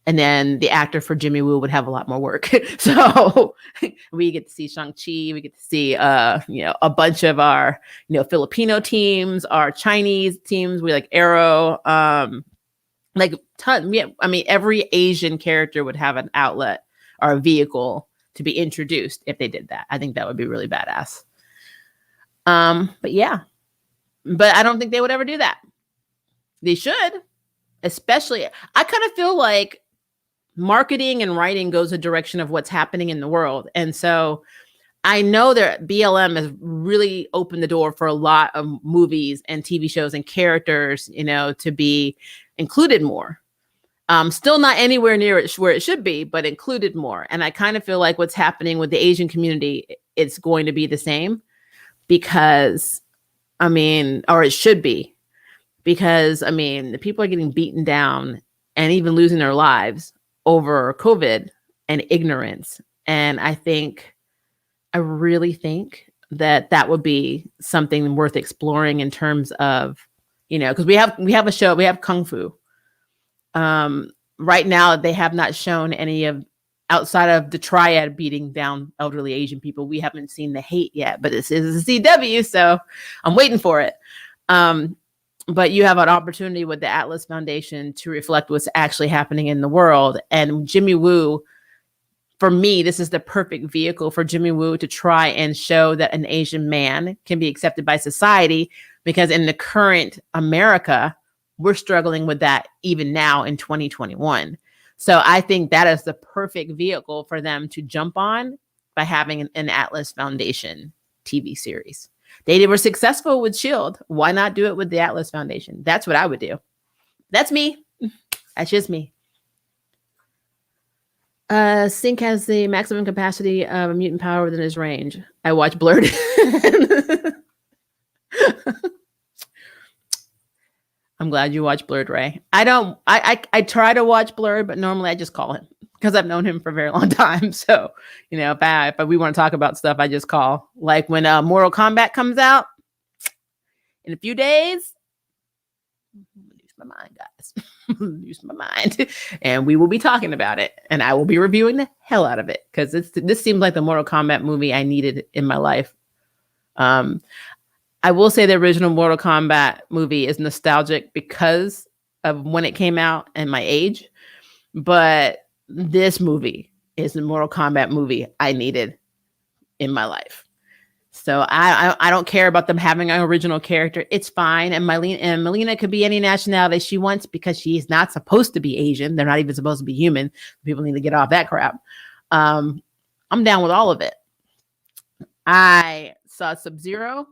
And then the actor for Jimmy Woo would have a lot more work. So we get to see Shang-Chi. We get to see, a bunch of our, Filipino teams, our Chinese teams. We like Arrow, every Asian character would have an outlet or a vehicle to be introduced if they did that. I think that would be really badass. But I don't think they would ever do that. They should, especially, I kind of feel like marketing and writing goes a direction of what's happening in the world. And so I know that BLM has really opened the door for a lot of movies and TV shows and characters, to be included more. Still not anywhere near where it should be, but included more. And I kind of feel like what's happening with the Asian community, it's going to be the same because, or it should be because, the people are getting beaten down and even losing their lives over COVID and ignorance. And I really think that would be something worth exploring in terms of, because we have a show, we have Kung Fu. Right now, they have not shown any of, outside of the triad beating down elderly Asian people. We haven't seen the hate yet, but this is a CW, so I'm waiting for it. But you have an opportunity with the Atlas Foundation to reflect what's actually happening in the world. And Jimmy Woo, for me, this is the perfect vehicle for Jimmy Woo to try and show that an Asian man can be accepted by society, because in the current America, we're struggling with that even now in 2021. So I think that is the perfect vehicle for them to jump on by having an Atlas Foundation TV series. They were successful with S.H.I.E.L.D. Why not do it with the Atlas Foundation? That's what I would do. That's me. That's just me. Sync has the maximum capacity of a mutant power within his range. I watch Blurred. I'm glad you watch Blurred, Ray. I try to watch Blurred, but normally I just call him because I've known him for a very long time. So, if we want to talk about stuff, I just call. Like when Mortal Kombat comes out in a few days. my mind, guys. Use my mind. And we will be talking about it. And I will be reviewing the hell out of it because this seems like the Mortal Kombat movie I needed in my life. I will say the original Mortal Kombat movie is nostalgic because of when it came out and my age. But this movie is the Mortal Kombat movie I needed in my life. So I don't care about them having an original character. It's fine. And Melina could be any nationality she wants because she's not supposed to be Asian. They're not even supposed to be human. People need to get off that crap. I'm down with all of it. I saw Sub-Zero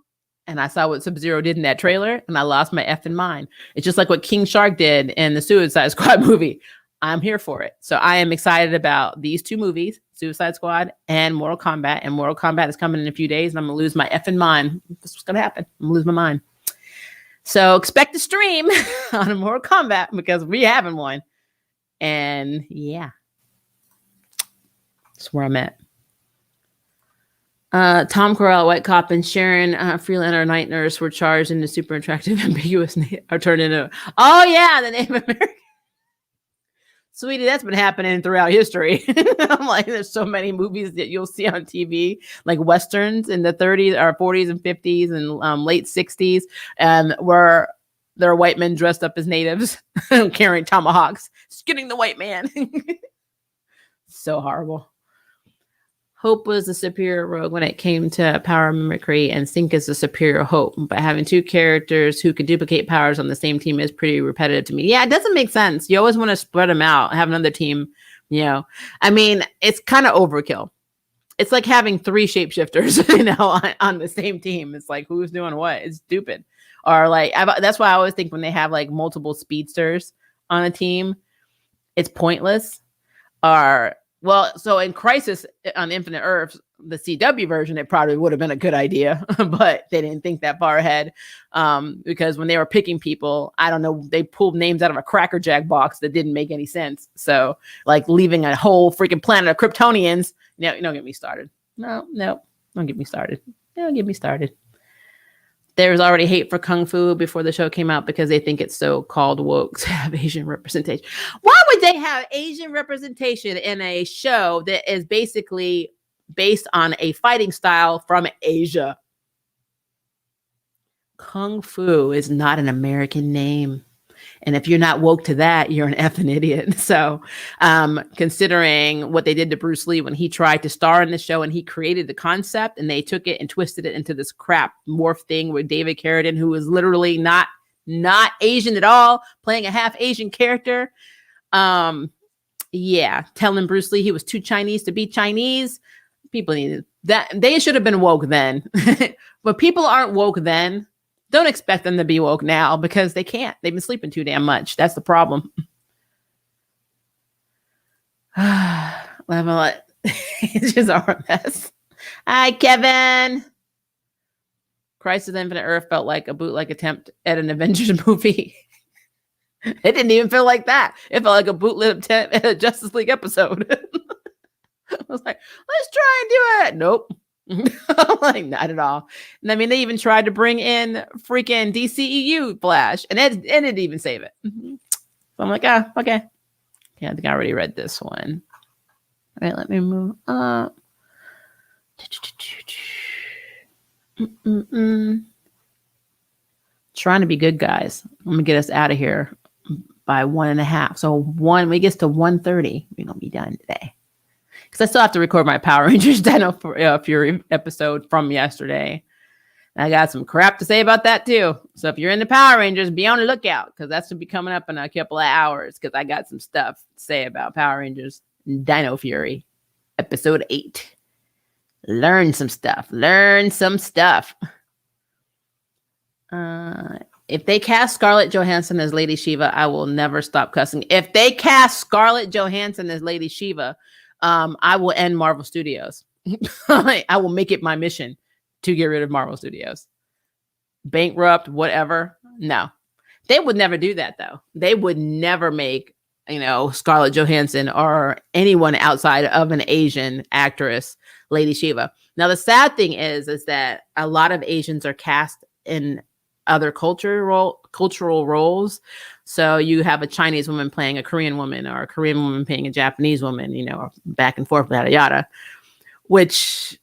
and I saw what Sub-Zero did in that trailer and I lost my effing mind. It's just like what King Shark did in the Suicide Squad movie. I'm here for it. So I am excited about these two movies, Suicide Squad and Mortal Kombat. And Mortal Kombat is coming in a few days and I'm going to lose my effing mind. This is what's going to happen. I'm going to lose my mind. So expect a stream on a Mortal Kombat because we having one. And yeah, that's where I'm at. Tom Corral, White Cop, and Sharon Freelander, Night Nurse were charged in the super attractive, ambiguous or turned into, oh yeah, the Native American. Sweetie, that's been happening throughout history. I'm like, there's so many movies that you'll see on TV, like Westerns in the 30s or 40s and 50s and late 60s, where there are white men dressed up as natives carrying tomahawks, skinning the white man. So horrible. Hope was the superior rogue when it came to power mimicry, and Sync is the superior Hope. But having two characters who can duplicate powers on the same team is pretty repetitive to me. Yeah, it doesn't make sense. You always want to spread them out, have another team, you know. I mean, it's kind of overkill. It's like having three shapeshifters, you know, on the same team. It's like, who's doing what? It's stupid. Or like, that's why I always think when they have like multiple speedsters on a team, it's pointless. Or well, so in Crisis on Infinite Earths, the CW version, it probably would have been a good idea, but they didn't think that far ahead because when they were picking people, I don't know, they pulled names out of a Cracker Jack box that didn't make any sense. So like leaving a whole freaking planet of Kryptonians. No, don't get me started. No, don't get me started. Don't get me started. There was already hate for Kung Fu before the show came out because they think it's so-called woke to have Asian representation. Why would they have Asian representation in a show that is basically based on a fighting style from Asia? Kung Fu is not an American name. And if you're not woke to that, you're an effing idiot. So considering what they did to Bruce Lee when he tried to star in the show and he created the concept and they took it and twisted it into this crap morph thing with David Carradine, who was literally not Asian at all, playing a half Asian character. Yeah, telling Bruce Lee he was too Chinese to be Chinese. People needed that. They should have been woke then. But people aren't woke then. Don't expect them to be woke now because they can't. They've been sleeping too damn much. That's the problem. It's just our mess. Hi, Kevin. Crisis on Infinite Earth felt like a bootleg attempt at an Avengers movie. It didn't even feel like that. It felt like a bootleg attempt at a Justice League episode. I was like, let's try and do it. Nope. I'm like, not at all. And I mean, they even tried to bring in freaking DCEU Flash, and it didn't even save it. So I'm like, okay. Yeah, I think I already read this one. All right, let me move up. Trying to be good, guys. I'm gonna get us out of here by 1.5. So when we get to 1:30, we're gonna be done today. Because I still have to record my Power Rangers Dino Fury episode from yesterday. And I got some crap to say about that too. So if you're into Power Rangers, be on the lookout because that's going to be coming up in a couple of hours because I got some stuff to say about Power Rangers Dino Fury episode 8. Learn some stuff. If they cast Scarlett Johansson as Lady Shiva, I will never stop cussing. If they cast Scarlett Johansson as Lady Shiva, I will end Marvel Studios. I will make it my mission to get rid of Marvel Studios. Bankrupt, whatever. No, they would never do that though. They would never make, Scarlett Johansson or anyone outside of an Asian actress Lady Shiva. Now, the sad thing is that a lot of Asians are cast in other cultural roles. So you have a Chinese woman playing a Korean woman, or a Korean woman playing a Japanese woman, back and forth, yada yada, which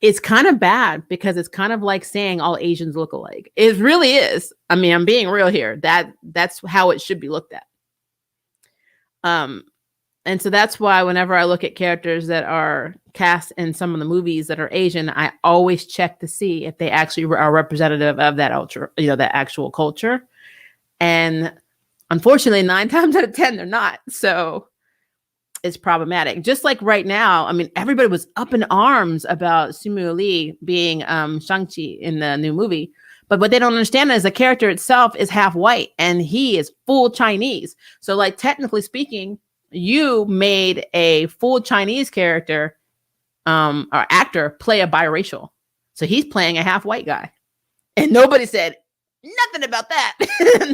is kind of bad because it's kind of like saying all Asians look alike. It really is. I mean, I'm being real here. That's how it should be looked at. And so that's why whenever I look at characters that are cast in some of the movies that are Asian, I always check to see if they actually are representative of that that actual culture. And unfortunately, 9 times out of 10, they're not. So it's problematic. Just like right now, I mean, everybody was up in arms about Simu Lee being Shang-Chi in the new movie. But what they don't understand is the character itself is half white and he is full Chinese. So like technically speaking, you made a full Chinese character or actor play a biracial. So he's playing a half white guy. And nobody said nothing about that.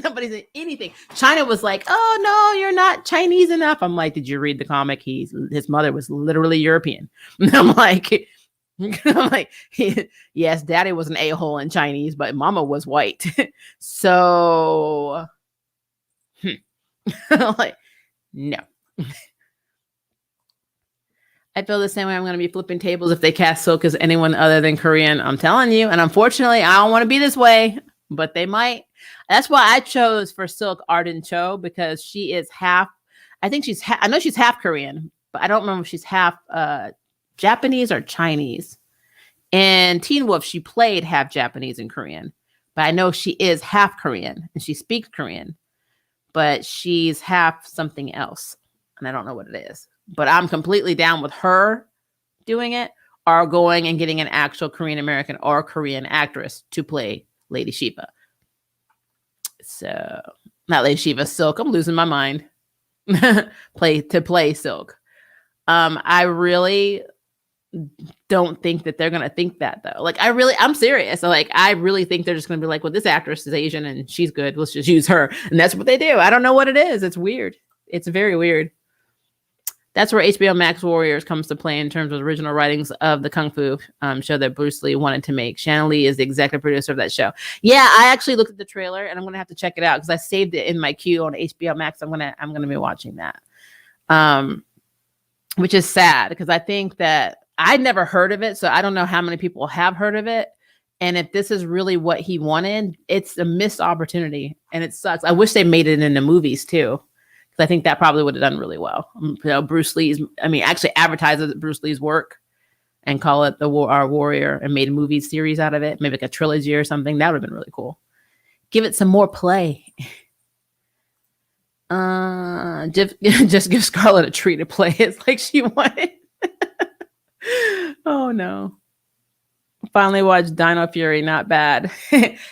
Nobody said anything. China was like, oh no, you're not Chinese enough. I'm like, did you read the comic? His mother was literally European. I'm like, yes, daddy was an a-hole in Chinese, but mama was white. So like, no. I feel the same way. I'm going to be flipping tables if they cast Silk as anyone other than Korean. I'm telling you. And unfortunately, I don't want to be this way, but they might. That's why I chose for Silk Arden Cho, because she is half, I know she's half Korean, but I don't remember if she's half Japanese or Chinese. And Teen Wolf, she played half Japanese and Korean, but I know she is half Korean and she speaks Korean, but she's half something else. And I don't know what it is, but I'm completely down with her doing it, or going and getting an actual Korean American or Korean actress to play Lady Shiva. So not Lady Shiva, Silk. I'm losing my mind. play Silk. I really don't think that they're gonna think that though. Like I'm serious. Like I really think they're just gonna be like, well, this actress is Asian and she's good. Let's just use her. And that's what they do. I don't know what it is. It's weird. It's very weird. That's where HBO Max Warriors comes to play in terms of original writings of the Kung Fu show that Bruce Lee wanted to make. Shannon Lee is the executive producer of that show. Yeah, I actually looked at the trailer and I'm gonna have to check it out because I saved it in my queue on HBO Max. I'm gonna be watching that. Which is sad because I think that I'd never heard of it, so I don't know how many people have heard of it. And if this is really what he wanted, it's a missed opportunity and it sucks. I wish they made it in the movies too. I think that probably would have done really well. Bruce Lee's, actually advertise Bruce Lee's work and call it our Warrior and made a movie series out of it, maybe like a trilogy or something. That would have been really cool. Give it some more play. Just give Scarlett a tree to play. It's like she wanted. Oh no. Finally watched Dino Fury. Not bad.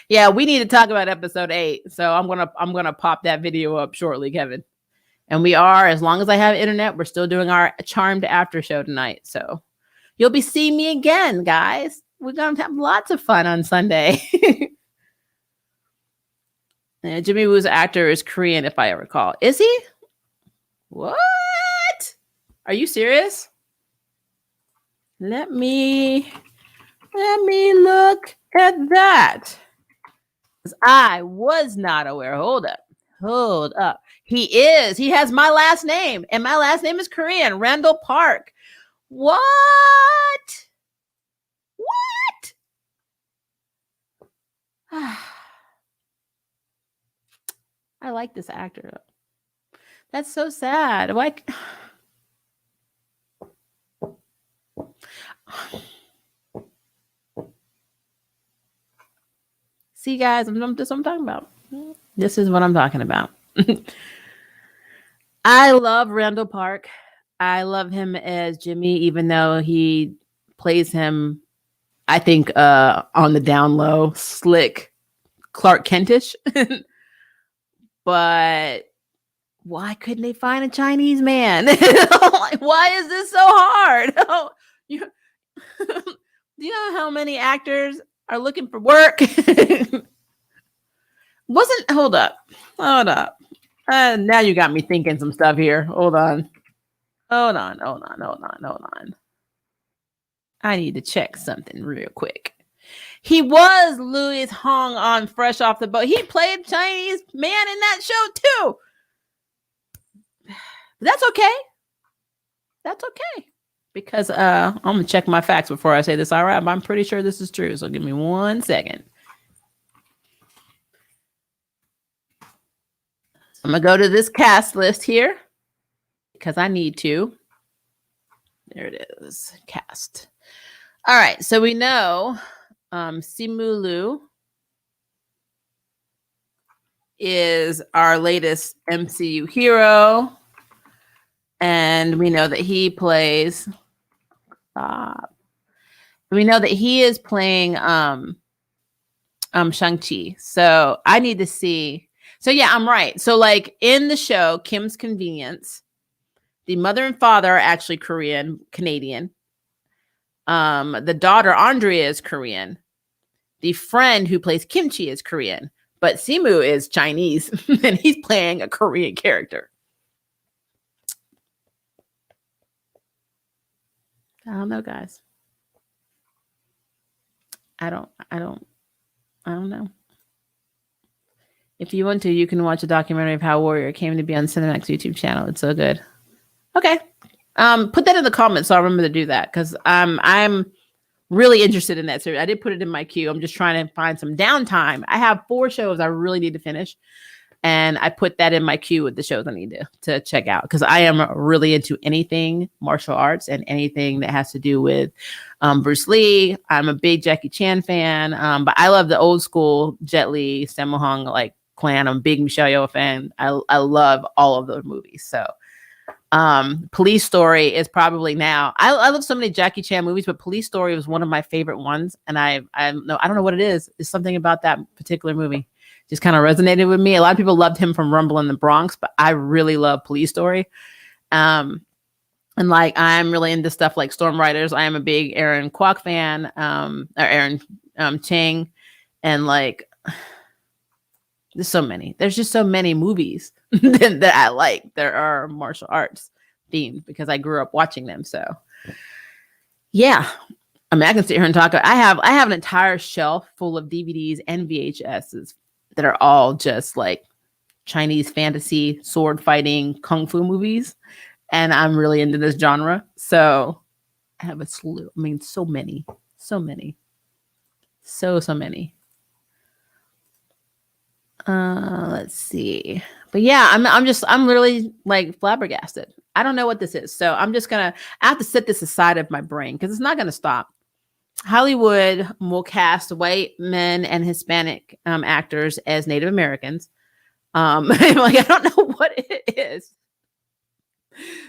Yeah, we need to talk about episode 8. So I'm gonna pop that video up shortly, Kevin. And we are, as long as I have internet, we're still doing our Charmed after show tonight. So you'll be seeing me again, guys. We're going to have lots of fun on Sunday. Jimmy Woo's actor is Korean, if I recall. Is he? What? Are you serious? Let me look at that. I was not aware. Hold up. He is. He has my last name, and my last name is Korean. Randall Park. What? I like this actor. That's so sad. Like, see, guys, this is what I'm talking about. This is what I'm talking about. I love Randall Park. I love him as Jimmy, even though he plays him, I think, on the down low, slick, Clark Kentish. But why couldn't they find a Chinese man? Like, why is this so hard? Do you know how many actors are looking for work? Hold up. Now you got me thinking some stuff here. Hold on. I need to check something real quick. He was Louis Hong on Fresh Off the Boat. He played Chinese man in that show too. That's okay. That's okay. Because I'm gonna check my facts before I say this. All right, I'm pretty sure this is true. So give me 1 second. I'm gonna go to this cast list here because I need to. There it is, cast. All right, so we know Simu Liu is our latest MCU hero, and we know that he plays. We know that he is playing Shang-Chi. So I need to see. So yeah, I'm right. So like in the show, Kim's Convenience, the mother and father are actually Canadian. The daughter, Andrea, is Korean. The friend who plays Kimchi is Korean. But Simu is Chinese, and he's playing a Korean character. I don't know, guys. I don't know. If you want to, you can watch a documentary of how Warrior came to be on Cinemax YouTube channel. It's so good. Okay. Put that in the comments so I'll remember to do that because I'm really interested in that series. I did put it in my queue. I'm just trying to find some downtime. I have 4 shows I really need to finish. And I put that in my queue with the shows I need to check out because I am really into anything martial arts and anything that has to do with Bruce Lee. I'm a big Jackie Chan fan, but I love the old school Jet Li, Sammo Hung like clan. I'm a big Michelle Yeoh fan. I love all of those movies. So Police Story is probably now. I love so many Jackie Chan movies, but Police Story was one of my favorite ones. And I don't know what it is. There's something about that particular movie. Just kind of resonated with me. A lot of people loved him from Rumble in the Bronx, but I really love Police Story. And like, I'm really into stuff like Storm Riders. I am a big Aaron Kwok fan, or Aaron Chang. And like, there's so many. There's just so many movies that I like. There are martial arts themed because I grew up watching them. So yeah. I mean, I can sit here and talk. I have an entire shelf full of DVDs and VHSs that are all just like Chinese fantasy, sword fighting, kung fu movies. And I'm really into this genre. So I have a slew. I mean, so many. So many. So many. Let's see. But yeah, I'm literally like flabbergasted. I don't know what this is. So I have to set this aside of my brain because it's not going to stop. Hollywood will cast white men and Hispanic actors as Native Americans. Like, I don't know what it is.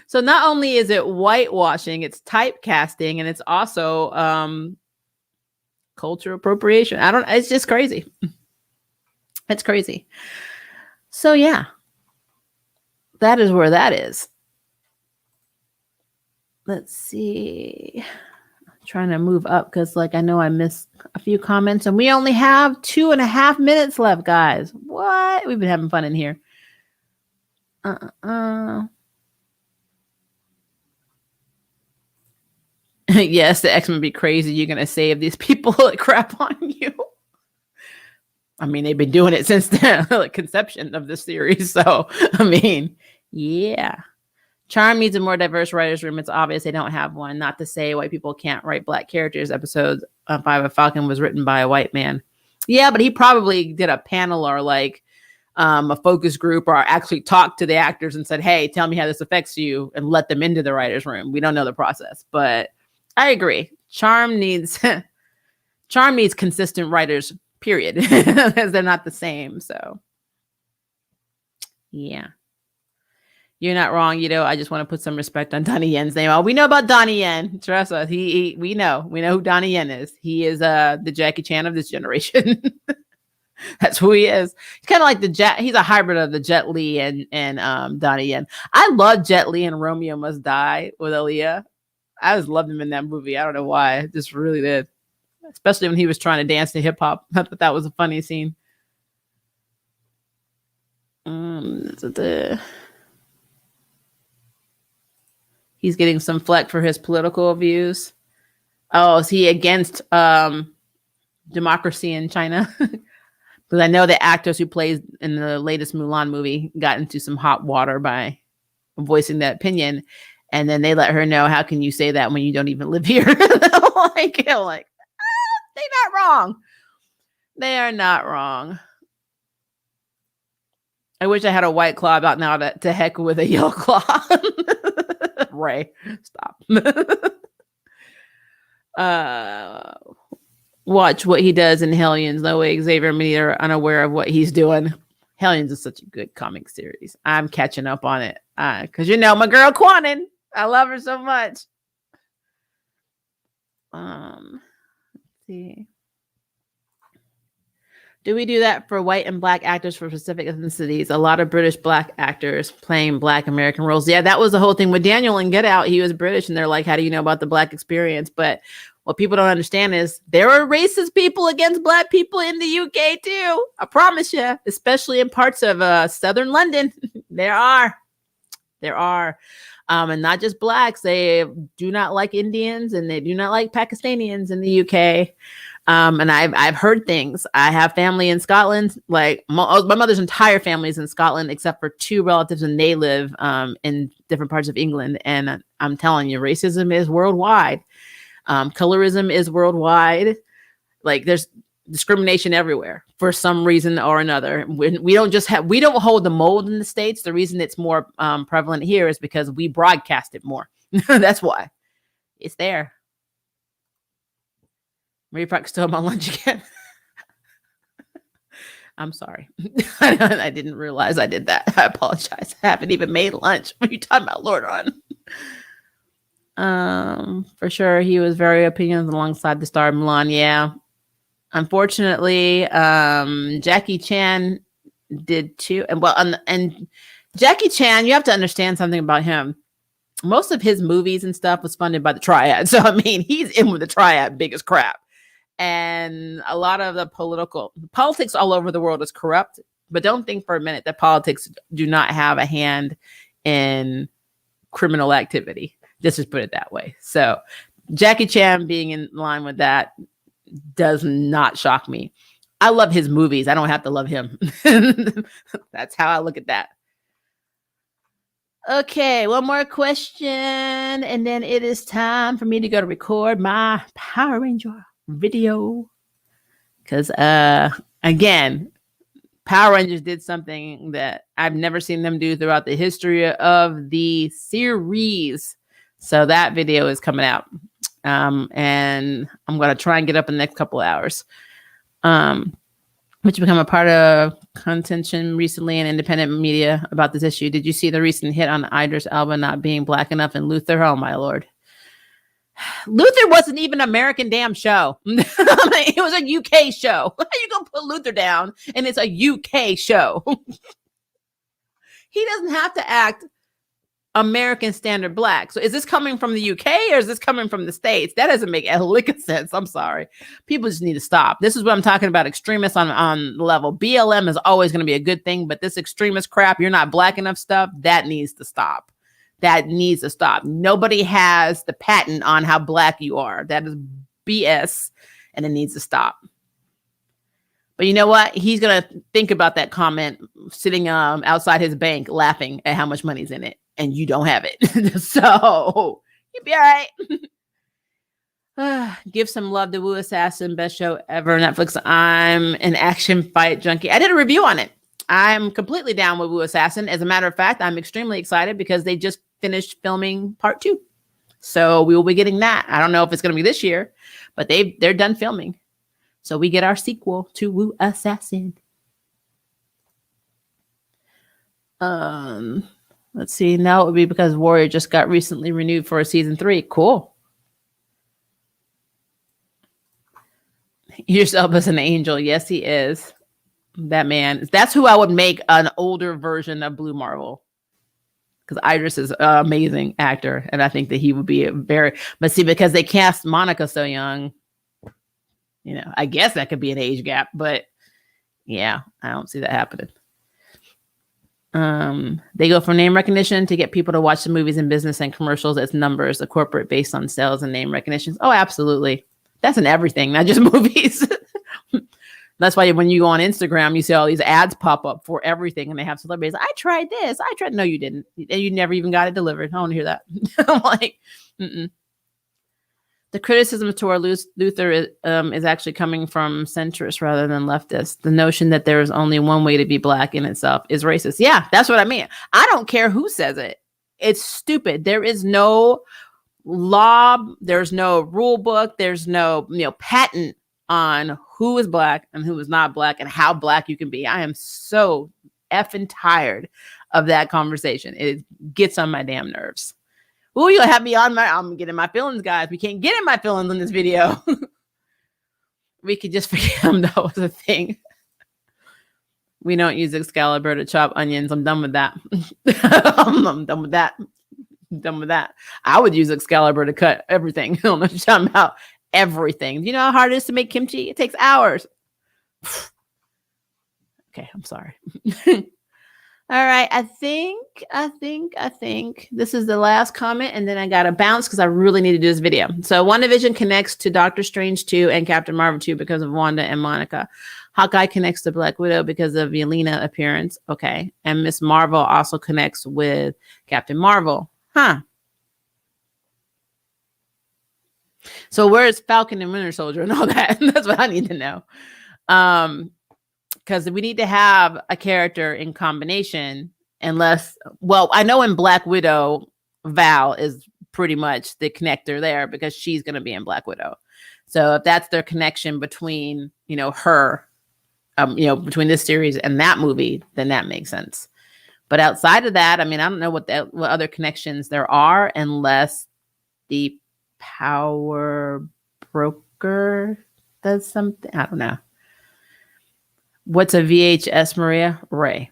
So not only is it whitewashing, it's typecasting, and it's also culture appropriation. It's just crazy. It's crazy. So yeah, that is where that is. Let's see. Trying to move up because like I know I missed a few comments and we only have 2.5 minutes left, guys. What? We've been having fun in here. Yes, the X-Men be crazy. You're gonna save these people that crap on you. I mean, they've been doing it since the conception of this series. So I mean, yeah. Charm needs a more diverse writer's room. It's obvious they don't have one. Not to say white people can't write black characters. Episode 5 of Falcon was written by a white man. Yeah, but he probably did a panel or like a focus group or actually talked to the actors and said, hey, tell me how this affects you and let them into the writer's room. We don't know the process, but I agree. Charm needs consistent writers, period, because they're not the same. So yeah. You're not wrong, I just want to put some respect on Donnie Yen's name. Oh, we know about Donnie Yen. Trust us. We know who Donnie Yen is. He is the Jackie Chan of this generation. That's who he is. He's kind of like he's a hybrid of the Jet Li and Donnie Yen. I love Jet Li and Romeo Must Die with Aaliyah. I just loved him in that movie. I don't know why. I just really did. Especially when he was trying to dance to hip hop. I thought that was a funny scene. He's getting some flack for his political views. Oh, is he against democracy in China. Because I know the actors who plays in the latest Mulan movie got into some hot water by voicing that opinion. And then they let her know, how can you say that when you don't even live here? like, they're not wrong. They are not wrong. I wish I had a white claw about now to heck with a yellow claw. Ray, stop. Watch what he does in Hellions. No way Xavier and me are unaware of what he's doing. Hellions is such a good comic series. I'm catching up on it. Because my girl Quanin. I love her so much. Let's see. Do we do that for white and black actors for specific ethnicities? A lot of British black actors playing black American roles. Yeah, that was the whole thing with Daniel in Get Out. He was British, and they're like, how do you know about the black experience? But what people don't understand is there are racist people against black people in the UK too. I promise you, especially in parts of southern London. There are. And not just blacks. They do not like Indians, and they do not like Pakistanians in the UK. And I've heard things. I have family in Scotland. Like my mother's entire family is in Scotland, except for 2 relatives, and they live in different parts of England. And I'm telling you, racism is worldwide. Colorism is worldwide. Like there's discrimination everywhere for some reason or another. We don't hold the mold in the States. The reason it's more prevalent here is because we broadcast it more. That's why it's there. Marie Park still my lunch again. I'm sorry. I didn't realize I did that. I apologize. I haven't even made lunch. What are you talking about, Lord on? For sure, he was very opinionated alongside the star of Mulan. Yeah. Unfortunately, Jackie Chan did too. And Jackie Chan, you have to understand something about him. Most of his movies and stuff was funded by the Triad. So, I mean, he's in with the Triad big as crap. And a lot of the politics all over the world is corrupt. But don't think for a minute that politics do not have a hand in criminal activity. Just put it that way. So Jackie Chan being in line with that does not shock me. I love his movies. I don't have to love him. That's how I look at that. Okay, one more question, and then it is time for me to go to record my Power Ranger video. Because, again, Power Rangers did something that I've never seen them do throughout the history of the series. So that video is coming out. And I'm going to try and get up in the next couple of hours. Which become a part of contention recently in independent media about this issue. Did you see the recent hit on Idris Elba not being black enough in Luther? Oh, my Lord. Luther wasn't even an American damn show. It was a UK show. How you going to put Luther down and it's a UK show? He doesn't have to act American standard black. So is this coming from the UK or is this coming from the States? That doesn't make a lick of sense. I'm sorry. People just need to stop. This is what I'm talking about. Extremists on the level. BLM is always going to be a good thing, but this extremist crap, you're not black enough stuff, that needs to stop. That needs to stop. Nobody has the patent on how black you are. That is BS, and it needs to stop. But you know what? He's going to think about that comment sitting outside his bank laughing at how much money's in it. And you don't have it. So you'll be all right. Give some love to Wu Assassin. Best show ever. Netflix. I'm an action fight junkie. I did a review on it. I'm completely down with Wu Assassin. As a matter of fact, I'm extremely excited because they just finished filming part 2. So we will be getting that. I don't know if it's going to be this year, but they're done filming. So we get our sequel to Wu Assassin. Let's see. Now it would be because Warrior just got recently renewed for a season 3. Cool. Yourself as an angel. Yes, he is. That man. That's who I would make an older version of Blue Marvel. Because Idris is an amazing actor. And I think that he would be but see, because they cast Monica so young, I guess that could be an age gap. But yeah, I don't see that happening. They go for name recognition to get people to watch the movies and business and commercials as numbers, a corporate based on sales and name recognitions. Oh, absolutely. That's in everything, not just movies. That's why when you go on Instagram, you see all these ads pop up for everything, and they have celebrities. I tried this. I tried. No, you didn't. You never even got it delivered. I don't want to hear that. I'm like, mm-mm. The criticism toward Luther is actually coming from centrists rather than leftists. The notion that there is only one way to be black in itself is racist. Yeah, that's what I mean. I don't care who says it. It's stupid. There is no law. There's no rule book. There's no patent on who is black and who is not black and how black you can be. I am so effing tired of that conversation. It gets on my damn nerves. Ooh, you'll have me I'm getting my feelings, guys. We can't get in my feelings in this video. We could just forget them. That was a thing. We don't use Excalibur to chop onions. I'm done with that. I'm done with that. I'm done with that. I would use Excalibur to cut everything. I don't know what you're talking about. Everything. You know how hard it is to make kimchi? It takes hours. Okay, I'm sorry. All right, I think this is the last comment, and then I gotta bounce because I really need to do this video. So WandaVision connects to Doctor Strange 2 and Captain Marvel 2 because of Wanda and Monica. Hawkeye connects to Black Widow because of Yelena appearance. Okay, and Miss Marvel also connects with Captain Marvel. Huh. So where's Falcon and Winter Soldier and all that? That's what I need to know. Because we need to have a character in combination unless, well, I know in Black Widow, Val is pretty much the connector there because she's going to be in Black Widow. So if that's their connection between, her, between this series and that movie, then that makes sense. But outside of that, I mean, I don't know what other connections there are unless the power broker does something. I don't know. What's a VHS, Maria? Ray.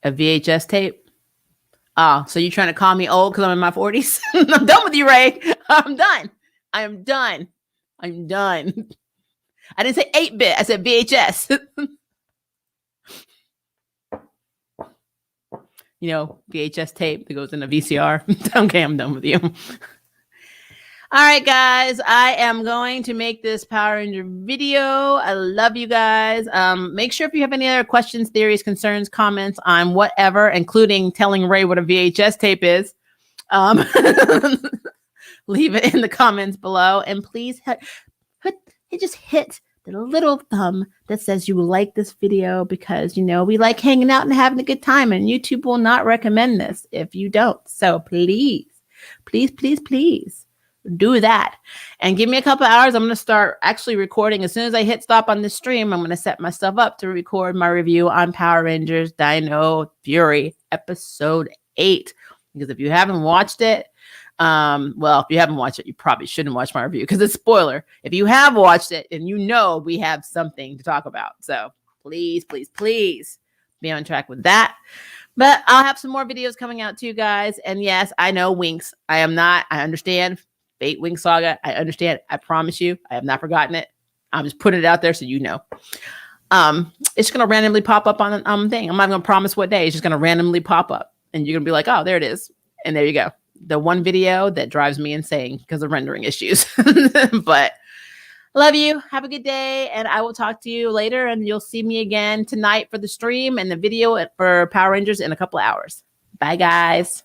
A VHS tape? Oh, so you're trying to call me old because I'm in my 40s? I'm done with you, Ray. I'm done. I am done. I'm done. I didn't say 8-bit. I said VHS. VHS tape that goes in a VCR. Okay, I'm done with you. All right, guys, I am going to make this Power Ranger video. I love you guys. Make sure if you have any other questions, theories, concerns, comments on whatever, including telling Ray what a VHS tape is, leave it in the comments below. And please just hit the little thumb that says you like this video because, we like hanging out and having a good time. And YouTube will not recommend this if you don't. So please, please, please, please. Do that and give me a couple hours. I'm going to start actually recording. As soon as I hit stop on this stream, I'm going to set myself up to record my review on Power Rangers Dino Fury episode 8. Because if you haven't watched it, if you haven't watched it, you probably shouldn't watch my review because it's spoiler. If you have watched it and we have something to talk about. So please, please, please be on track with that. But I'll have some more videos coming out to you guys. And yes, I know Winx. I understand. Fate Wing Saga. I understand. I promise you, I have not forgotten it. I'm just putting it out there so you know. It's going to randomly pop up on a thing. I'm not going to promise what day. It's just going to randomly pop up. And you're going to be like, oh, there it is. And there you go. The one video that drives me insane because of rendering issues. But love you. Have a good day. And I will talk to you later. And you'll see me again tonight for the stream and the video for Power Rangers in a couple of hours. Bye, guys.